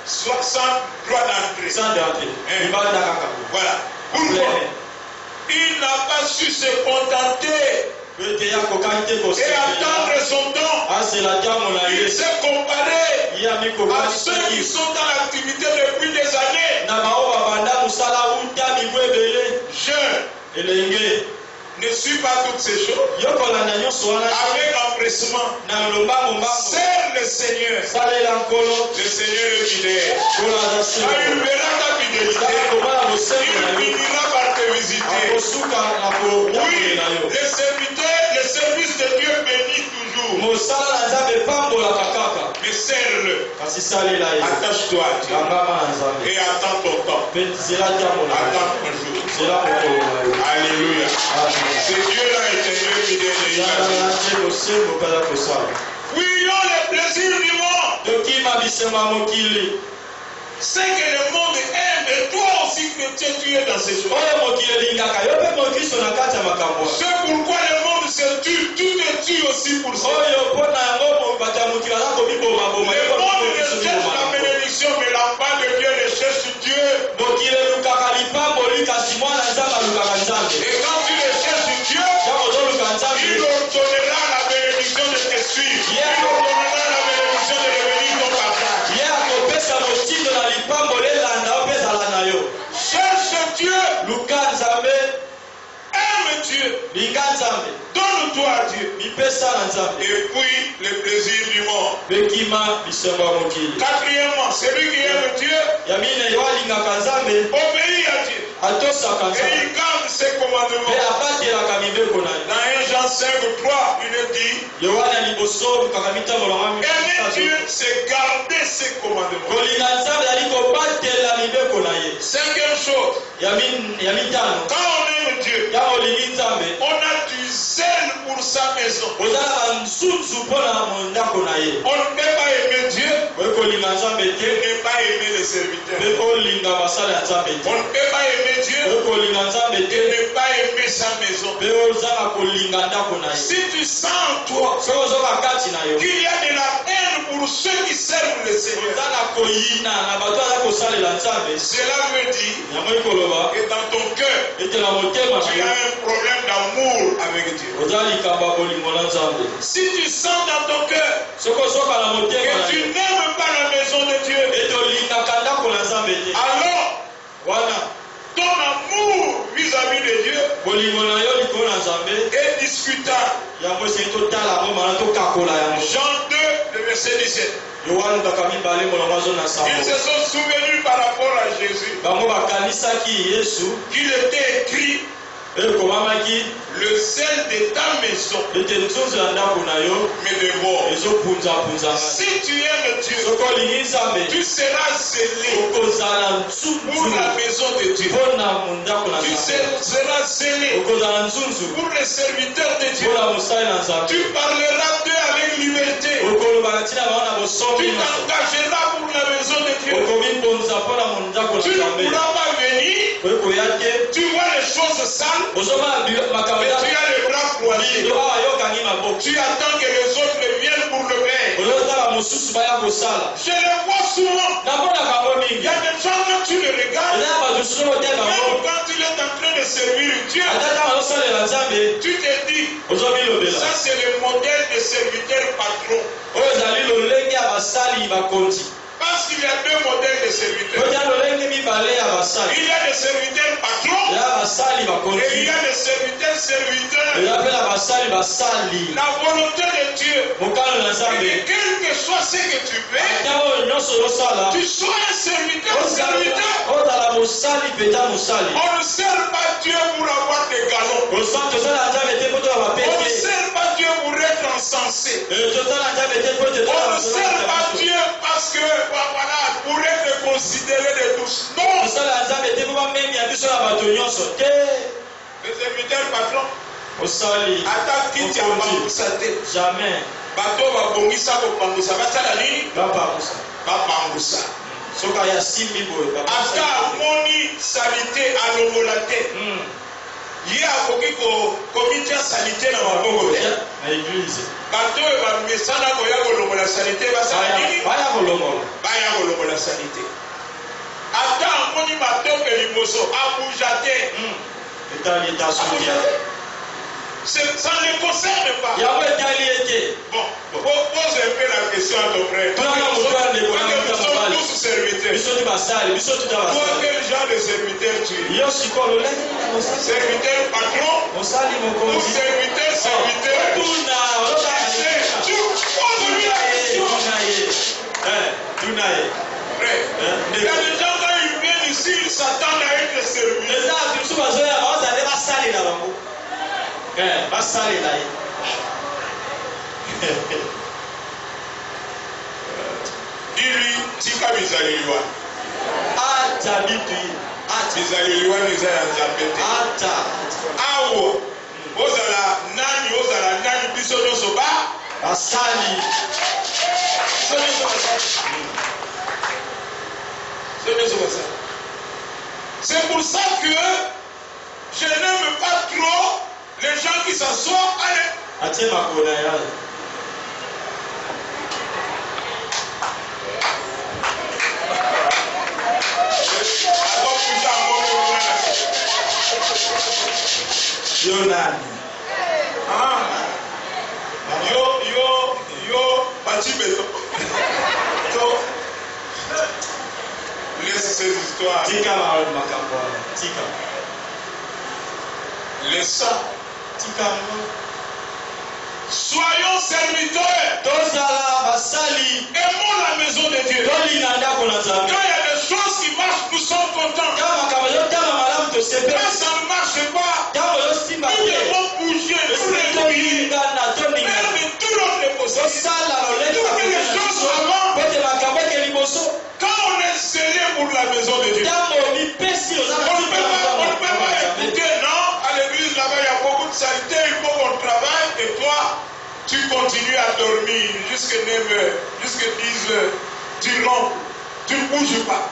60 droits d'entrée. Voilà. Pourquoi? Il n'a pas su se contenter et attendre son temps. Il s'est comparé à ceux qui sont dans l'activité depuis des années. Je ne suis pas toutes ces choses. Avec empressement, serre le Seigneur. Le Seigneur est fidèle. Il verra ta fidélité. Il finira par te visiter. Oui, le service de Dieu bénit toujours. Mais serre-le. Attache-toi à Dieu. Et attends ton temps. Attends ton jour. Alléluia. C'est Dieu-là éternel fidèle et imaginaire. Fuyons les plaisirs du monde. C'est que le monde aime et toi aussi chrétien tu es dans ces choses. C'est pourquoi le monde se tue, tu te tues aussi pour ça. Le monde recherche la bénédiction mais l'enfant de Dieu recherche Dieu. Et quand tu recherches Dieu, il ordonnera la bénédiction de te suivre. Il ordonnera la bénédiction de devenir ton papa. Cherche Dieu. Aime Dieu. Donne-toi à Dieu. Et puis les plaisirs du monde. Quatrièmement, celui qui aime Dieu obéit à Dieu. Et il garde ses commandements. Dans 1 Jean 5:3, il est dit, aimez Dieu, c'est garder ses commandements. kolinga nzambe ali kobatela mibeko na ye. Cinquième chose, ya mitano, quand on aime Dieu, ya olingi nzambe on a du zèle pour sa maison. ozala banzunzu mpona ndako na ye. On ne peut pas aimer Dieu okolinga nzambe et te ne pas aimer les serviteurs. mpe olinga basala ya nzambe te. On ne peut pas aimer Dieu okolinga nzambe et te ne pas aimer sa maison. mpe ozala kolinga ndako na ye. Si tu sens en toi soki ozoka kati na yo qu'il y a de la haine pour ceux qui servent le Seigneur, oza na koyina na bato aza kosalela nzambe, cela veut dire yango ekoloba que dans ton cœur, ete na motema na tu yo as un problème d'amour avec Dieu. oza likambo ya bolingo na nzambe. Si tu sens dans ton cœur soki ozoka na motema que na tu yo n'aimes pas la maison de Dieu, ete olingaka ndako na nzambe te, alors wana ton amour vis-à-vis de Dieu bolingo na yo likolo na nzambe est discutable. yango esili totala yango mana tokakola yango. Jean 2, le verset 17. yohane mbaka mibale molongo azo na Ils sango se sont souvenus par rapport à Jésus bango bakanisaki yesu qu'il était écrit ekomamaki le sel de ta maison, ete nzunzu ya ndako na yo mais de mort. ezopunzapunzanga. Si tu aimes Dieu, soki olingi nzambe tu seras zélé okozala pour nzunzu la maison de Dieu. mpona ndako na Tu nzambe, seras zélé okozala nzunzu pour les serviteurs de Dieu. mpona mosali na nzambe, Tu parleras d'eux avec liberté. okolobaka ntina bango na Tu bosomi, t'engageras pour la maison de Dieu. okomiponza mpona ndako na Tu ne nzambe. pourras pas venir. oyekoya te Tu vois les choses sales, ozomona makambo mais ya tu as les bras croisés. bindo awa yokangi maboko, Tu attends que les autres viennent pour le faire. ozotala mosusu baya kosala. Je le vois souvent. namonaka yango Il mingi, y a des gens quand tu le regardes, eza ya bato mosusu motema même yango quand il est en train de servir Dieu, atata bazosalela nzambe tu te dis, ozobilobela ça c'est le modèle de serviteur patron. oyo ezali lolenge ya basali bakonzi. Parce qu'il y a deux modèles de serviteurs. otia lolenge mibale ya basali, Il y a des serviteurs patrons ya basali et il bakonzi, y a des serviteurs serviteurs. eya mpe na basali basali. La volonté de Dieu, mokano na c'est nzambe que quel que soit ce que tu fais, ntango oyo nyonso ozosala tu sois un serviteur. ozala mosali mpenza mosali. On ne sert pas Dieu pour avoir des galons. tosala nzambe te mpo toya On ne bapete, sert pas Dieu pour être encensé. tosala nzambe te mpo te On ne sert pas Dieu parce que, voilà, pour être considéré de tous. Non. tosala nzambe te mpo bamengia biso na bato nyonso te. Le serviteur patron, osali attaque qui t'a bangisa te. jamais Bato babongisa kobangisa basala nini? bapakusa Babangusa. soki aya simbi boye Ata amoni salite alongola te. Ye akoki komitia salite na maboko te. na eglize Bato oyo bamesana koya kolongola salite basala nini? baya kolongola. Baya kolongola salite. Ata amoni matope liboso abuja te. etali etasukia Ça ne concerne pas. yango etali ete Bon, pose un peu la question à ton frère. Non, non, mon frère, les Nous bonhommes, sommes tous serviteurs. biso ti basali biso ti ta Toi, basali. quel genre de serviteur tu es? yo sikoyo lolenge na mosali Serviteur patron mosali ou mokonzi serviteur serviteur? tuna Tu poses lui la question. tuna ye Frère, il y a des gens quand ils viennent ici, ils s'attendent à être servis. eza bato biso bazoya bazali basalela bango basalela ye. Dis-lui, tika bizaleliwa. ata bitu ye ata Bizaleliwa eza ya nzambe te. ata Awo, ozala nani biso nyonso basali biso nyonso basala. Biso nyonso basala. C'est pour ça que je n'aime pas trop les gens qui s'assoient. Allez, atie makolo na ye yo nani yo, bâti béton. Laisse ces histoires. tika makambo wana tika Les saints. tika ngo Soyons serviteurs. tozala basali Aimons la maison de Dieu. tolinga ndako na Quand nzambe. il y a des choses qui marchent, nous sommes contents. kama makambo ezotala malamu Quand tosepeli, ça ne marche pas, ntango ezosimba nous te devons bouger tous esili les jours. tolingana tolingana Même tout l'autre est possible. tosala Pour lolenge que les bakoki choses biso po ete makambo eke liboso. Quand on est zélé pour la maison de Dieu, Ntango mipesi oza na on ne peut pas écouter, non, à l'église là-bas, il y a beaucoup de saleté, il faut qu'on travaille, et toi, tu continues à dormir jusqu'à 9h, jusqu'à 10h, tu rompes, tu ne bouges pas.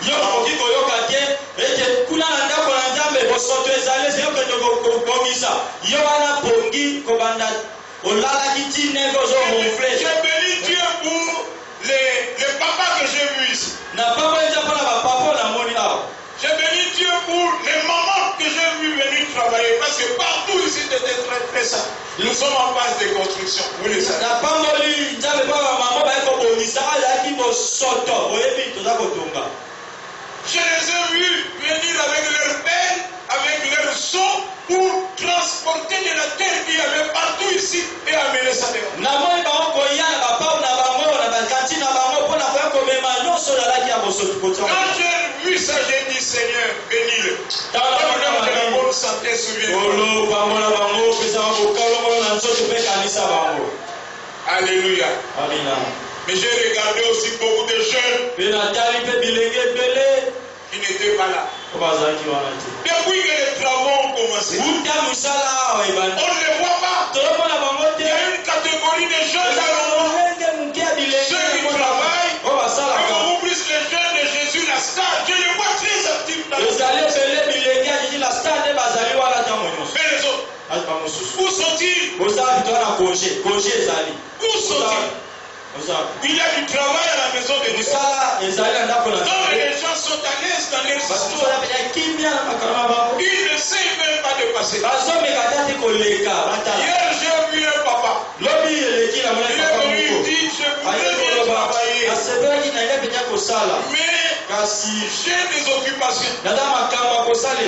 Yo okoki koyoka te ete kuna na ndako na Nzambe bosoto ezali ese yokende kobongisa yo wana pongi kobanda olalaki ti 9 ozomonfle. Je bénis Dieu pour les papas que j'ai vus ici. Na papa eza mpona bapapa namoni awa. Je bénis Dieu pour les mamans que j'ai vues venir travailler. Parce que partout ici, c'était très ça. Nous sommes en phase de construction. Vous le savez. Na pamboli Nzambe mpa bamama bayekobongisa azalaki bosoto boyebi toza kotonga. Je les ai vus venir avec leur pelle, avec leur son pour transporter de la terre qu'il y avait partout ici et amener ça dehors. Namoni bango koya na bapau na bango na bakantine na bango mpona koya komema nyonso ozalaki ya bosoto kotonga. Quand j'ai vu ça, j'ai dit Seigneur, bénis-le. Dans la bonne santé, souviens-toi. Alléluia. Mais j'ai regardé aussi beaucoup de jeunes qui n'étaient pas là. Depuis que les travaux ont commencé, on ne les voit pas. Il y a une catégorie de jeunes ceux qui travaillent. Et beaucoup plus les jeunes de Jésus, la star, je les vois très actifs dans le mais les autres, où sont-ils? Où sont-ils? Il y a du travail à la maison de Dieu. Non, mais les gens sont à l'aise dans leur histoire. Ils ne savent même pas de passer. Hier, j'ai vu un papa. Il est venu, il dit, je voudrais bien travailler. Mais j'ai des occupations.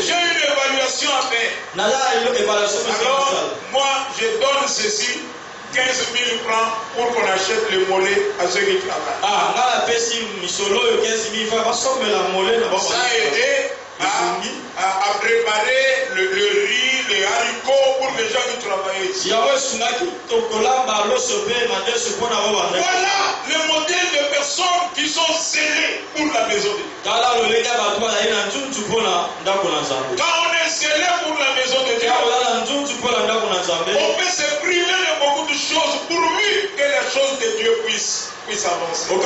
J'ai une évaluation à faire. Alors, moi, je donne ceci. 15 000 francs pour qu'on achète le mollet à ceux qui travaillent. Ça a aidé à préparer le riz, les haricots pour les gens qui travaillent ici. Voilà le modèle de personnes qui sont scellées pour la maison de Dieu. Quand on est scellé pour la maison de Dieu, on peut se priver de beaucoup de choses pourvu que les choses de Dieu puissent avancer. On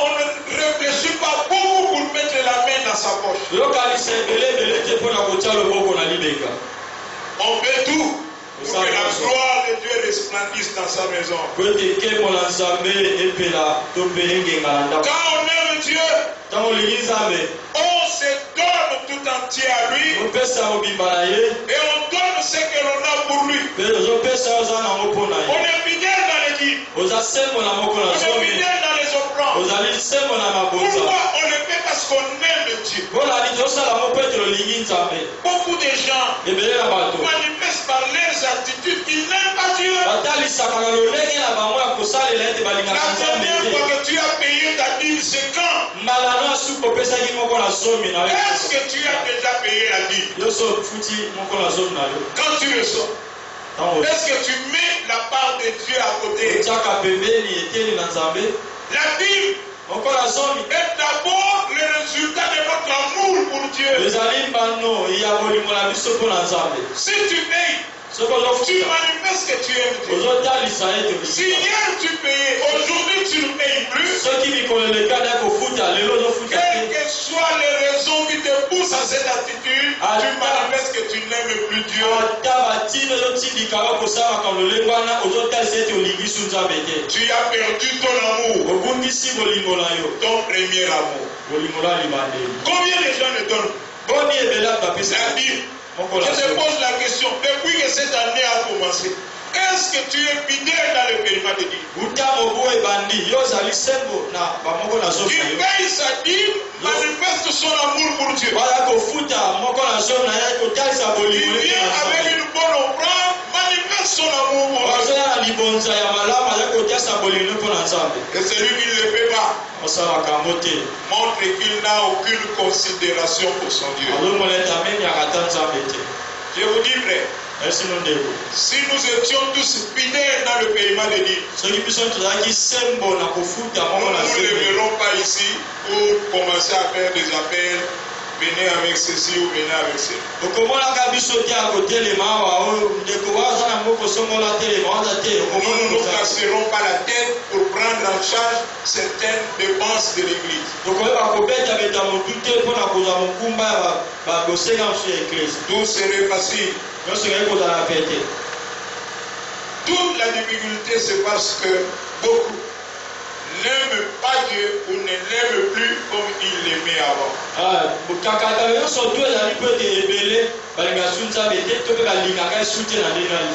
ne réfléchit pas beaucoup pour mettre la main dans sa poche. On fait tout pour que la gloire de Dieu resplendisse dans sa maison. Quand on aime Dieu, on se donne tout entier à lui et on donne ce que l'on a pour lui. On est fidèle dans l'équipe. On est fidèle dans les offrandes. Pourquoi on le fait? Parce qu'on aime Dieu. Beaucoup de gens manifestent par leurs attitudes qu'ils n'aiment pas Dieu. La dernière fois que tu as payé ta dîme, c'est quand? Est-ce que tu as déjà payé la dîme? Quand tu le sors, est-ce que tu mets la part de Dieu à côté? La dîme est d'abord le résultat de notre amour pour Dieu. Si tu payes, tu manifestes que tu aimes Dieu. Si hier tu payais, aujourd'hui tu ne payes plus. Quelles que soient les raisons qui te poussent à cette attitude, tu manifestes que tu n'aimes plus Dieu. Tu as perdu ton amour, ton premier amour. Combien de gens ne donnent la Bible? Je te pose la question, depuis que cette année a commencé, est-ce que tu es fidèle dans le périmètre de Dieu? Tu payes sa dîme, manifeste son amour pour Dieu. Il vient avec une bonne offrande, manifeste son amour pour Dieu. Et celui qui ne le fait pas montre qu'il n'a aucune considération pour son Dieu. Je vous dis, frère, Si nous étions tous fidèles dans le pays de Dieu, nous ne nous lèverons pas ici pour commencer à faire des appels. Venez avec ceci ou venez avec cela. Nous ne nous casserons pas la tête pour prendre en charge certaines dépenses de l'église. Tout serait facile. Toute la difficulté, c'est parce que beaucoup n'aiment pas Dieu ou ne l'aiment plus comme ils l'aimaient avant.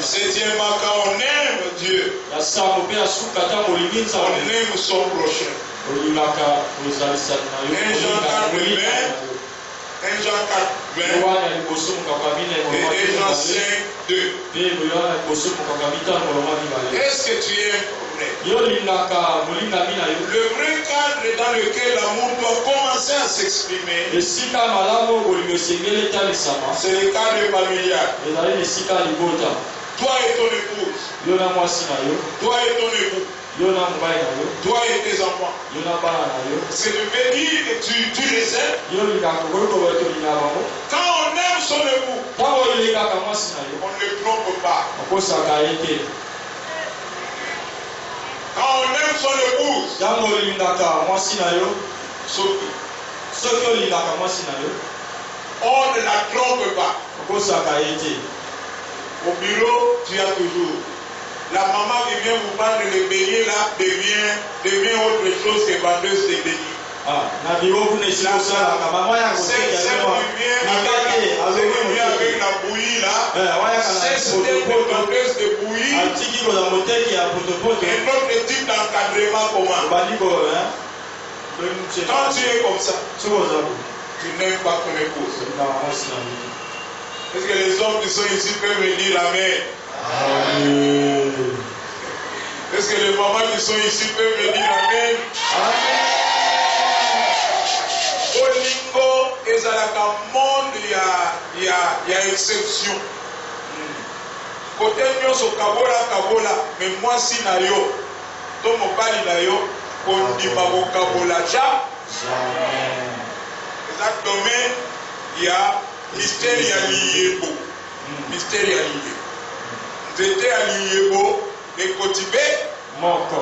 Septièmement, quand on aime Dieu, on aime son prochain. 1 Jean 4, 20 et 1 Jean 5, 2. Est-ce que tu aimes le vrai cadre dans lequel l'amour doit commencer à s'exprimer? C'est le cadre familial. Toi et ton épouse. Toi et ton époux. Toi et tes enfants. C'est de venir et tu les aimes. Quand on aime son époux, on ne le trompe pas. Quand on aime son épouse, on ne la trompe pas. Au bureau, tu as toujours la maman qui vient vous vendre les beignets là devient autre chose que vendeuse de beignets. Celle qui vient avec la bouillie là, c'est une vendeuse de bouillie. Un autre type d'encadrement commun. Quand tu es comme ça, tu n'aimes pas ton épouse. Est-ce que les hommes qui sont ici peuvent me dire amen? Est-ce que les mamans qui sont ici peuvent me dire amen? Olingo ezalaka monde il y a exception. Côté nyonso kabola mais moi si na yo to mobali na yo kondima kokabola jamais. Exact domaine il y a mystère ya liyebo. Mystère ya liyebo. Nzete ya liyebo ekotibe moko.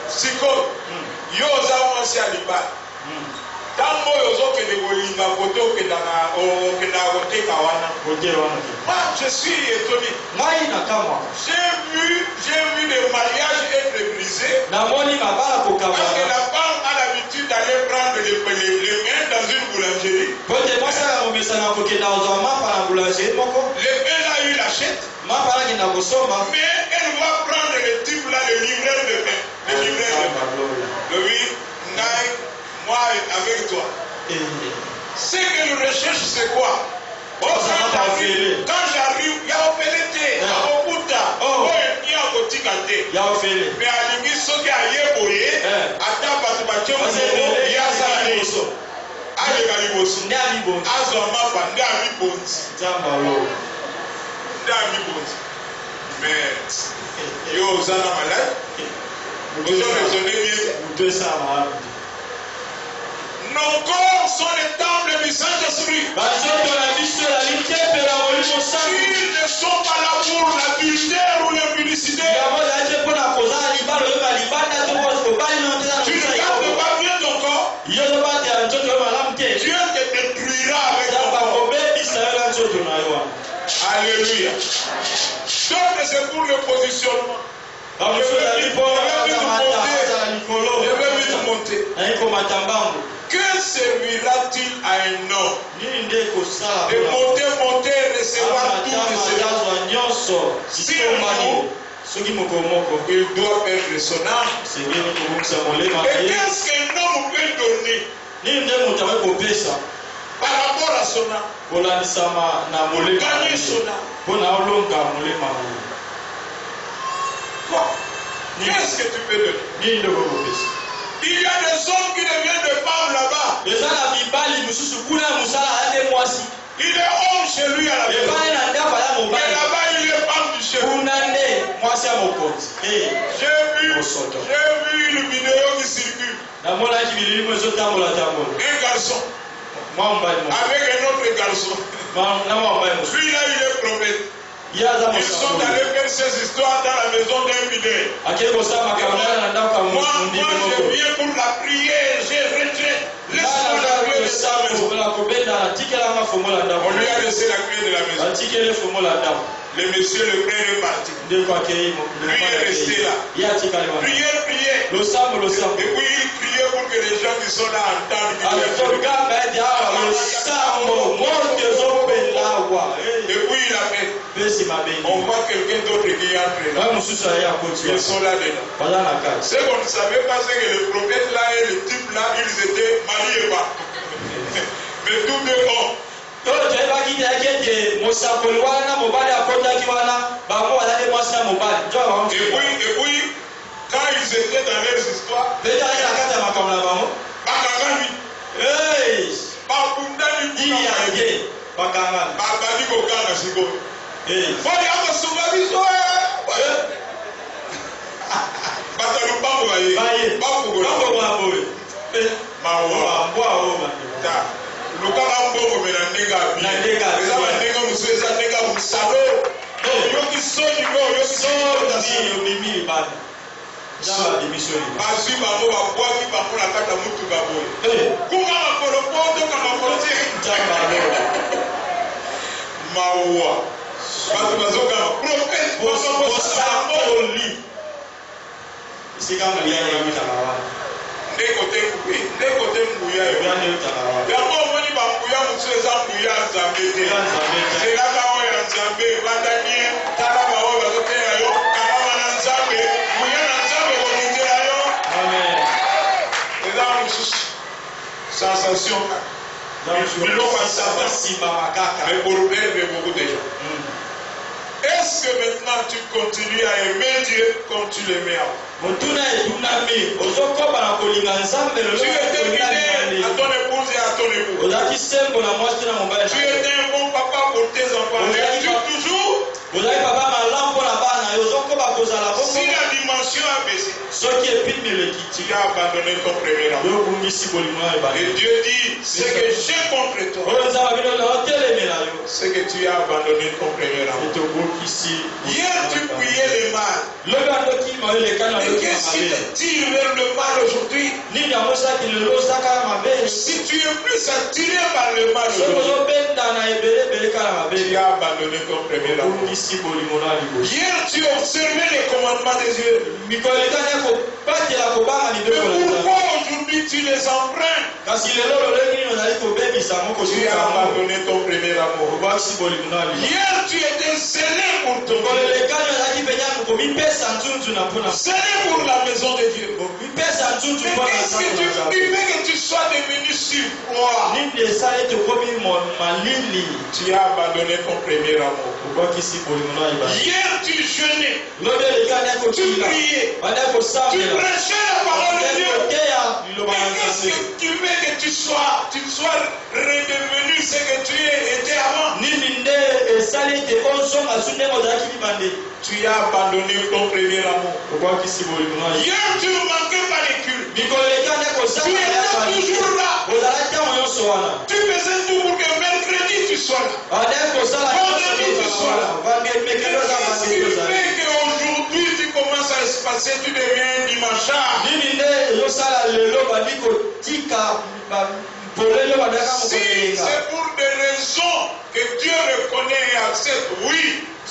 Siko yo za mwasi ya libala. Tango yozokende kolinga kote okendaka koteka wana. Moi je suis étonné. J'ai vu des mariages être brisés. Parce que la femme a l'habitude d'aller prendre les pains dans une boulangerie. Le pain là il achète. Mais elle va prendre le type là, le livreur de pain. Oui, moi avec toi. Ce que je recherche, c'est quoi? Quand j'arrive, il y a opélété, il y a okuta, il y a kotikate. Mais à l'ingé, ce qui a yéboyé, attends, parce que tu il y a ça à l'écho. Allez, Galibosu. Azoma, mais yo, Zana malade. Vous raisonnez bien. Nos corps sont les temples du Saint-Esprit. Ils ne sont pas là pour l'adultère ou l'impudicité. Tu ne gardes pas bien ton corps. Dieu te détruira avec ton corps. Alléluia. Donc c'est pour le positionnement. Je vais vite monter. Que servira-t-il à un homme de monter, recevoir tout si il doit perdre son âme? Et qu'est-ce qu'un homme peut donner par rapport à son âme? Gagner son âme. Quoi? Qu'est-ce que tu peux donner? Il y a des hommes qui deviennent des femmes là-bas. Il est homme chez lui à la maison. Mais là-bas, il est femme du chef. J'ai vu une vidéo qui circule. Un garçon avec un autre garçon. Lui là, il est prophète. Ils sont allés faire ces histoires dans la maison d'un vidéo. Moi, je viens pour la prière, j'ai retraite. Laisse-moi la clé de sa maison. On lui a laissé la clé de la maison. Le monsieur, le frère est parti. Lui est resté là. Priez. Et puis il priait pour que les gens qui sont là entendent. Et puis il a fait. On voit quelqu'un d'autre qui entre là. Ils sont là dedans. Ce qu'on ne savait pas, c'est que le prophète là et le type là, ils étaient mariés pas. Mais tous deux hommes. Et puis, quand ils étaient dans leurs histoires, sensation. Mais pour perdre beaucoup de gens. Est-ce que maintenant tu continues à aimer Dieu comme tu l'aimais avant? Tu étais fidèle à ton épouse et à ton époux. Tu étais un bon papa pour tes enfants. Es-tu toujours? Si la dimension a baissé, tu as abandonné ton premier amour. Et Dieu dit, ce que j'ai contre toi, c'est que tu as abandonné ton premier amour. Hier tu priais le mal. Et qu'est-ce qui te tire vers le mal aujourd'hui? Si tu es plus attiré par le mal aujourd'hui, tu as abandonné ton premier amour. Hier tu observais les commandements de Dieu. Mais pourquoi aujourd'hui tu les empruntes? Tu as abandonné ton premier amour. Hier tu étais zélé pour ton Dieu. Zélé pour la maison de Dieu. Mais qu'est-ce que tu fais que tu sois devenu surpoids? Tu as abandonné ton premier amour. Hier tu jeûnais, tu priais, tu prêchais la parole de Dieu. Mais qu'est-ce que tu veux que tu sois redevenu ce que tu étais avant? Tu as abandonné ton premier amour. Hier tu ne manquais pas les cultes. Tu étais toujours là. Tu faisais tout pour que mercredi tu sois là. Vendredi tu sois là. Qu'est-ce qui fait qu'aujourd'hui tu commences à se passer, tu deviens un dimanchard? Si c'est pour des raisons que Dieu reconnaît et accepte, oui. Mais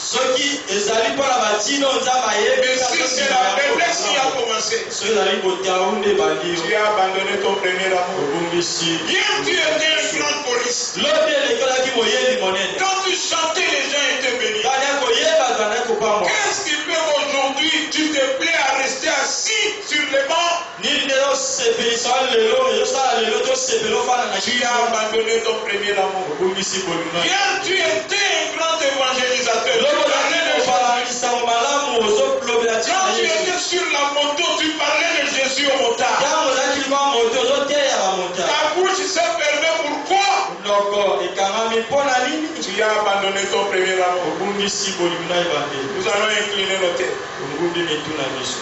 si c'est la faiblesse qui a commencé, tu as abandonné ton premier amour. Hier tu étais un grand choriste. Quand tu chantais, les gens étaient bénis. Qu'est-ce qui fait qu'aujourd'hui tu te plais à rester assis sur les bancs? Tu as abandonné ton premier amour. Hier tu étais un grand évangélisateur. Quand tu étais sur la moto, tu parlais de Jésus au motard. Ta bouche s'est fermée, pourquoi? abandonné ton premier amour. obungisi bolingo na ebande Nous allons incliner nos têtes. ongundi mituna biso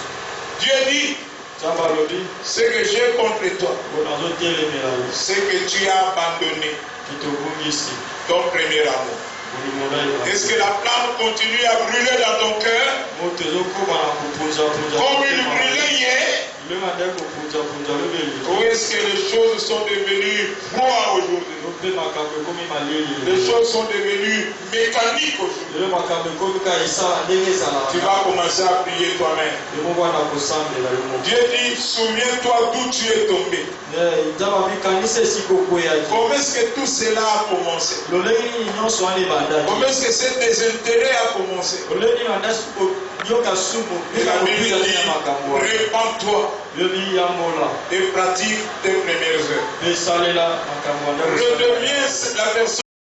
Dieu dit, nzambe alobi ce que j'ai contre toi, ngo nazotelemela yo c'est que tu as abandonné kiti obungisi ton premier amour. bolingo na ebande Est-ce que la flamme continue à brûler dans ton cœur moto ezokóma na kopunzapunza comme il brûlait hier? lobema nde kopunzapunza lobeli Ou est-ce que les choses sont devenues froides aujourd'hui? lope makambo ekomi maleli Les choses sont devenues mécaniques aujourd'hui. lelo makambo ekomi ka esala ndenge ezalaka Tu vas commencer à prier toi-même. ekobwana kosambela yo moko Dieu dit, souviens-toi d'où tu es tombé. nzambe abikanisa esika okweyaki Comment est-ce que tout cela a commencé? lolenge nini nyonso wana ebandaki Comment est-ce que cet désintérêt a commencé? lolenge banda yoka sumu Et la Bible na dit, makambo wana répands-toi lobi yambola et pratique tes premières heures. esalela makambo wana Redeviens la personne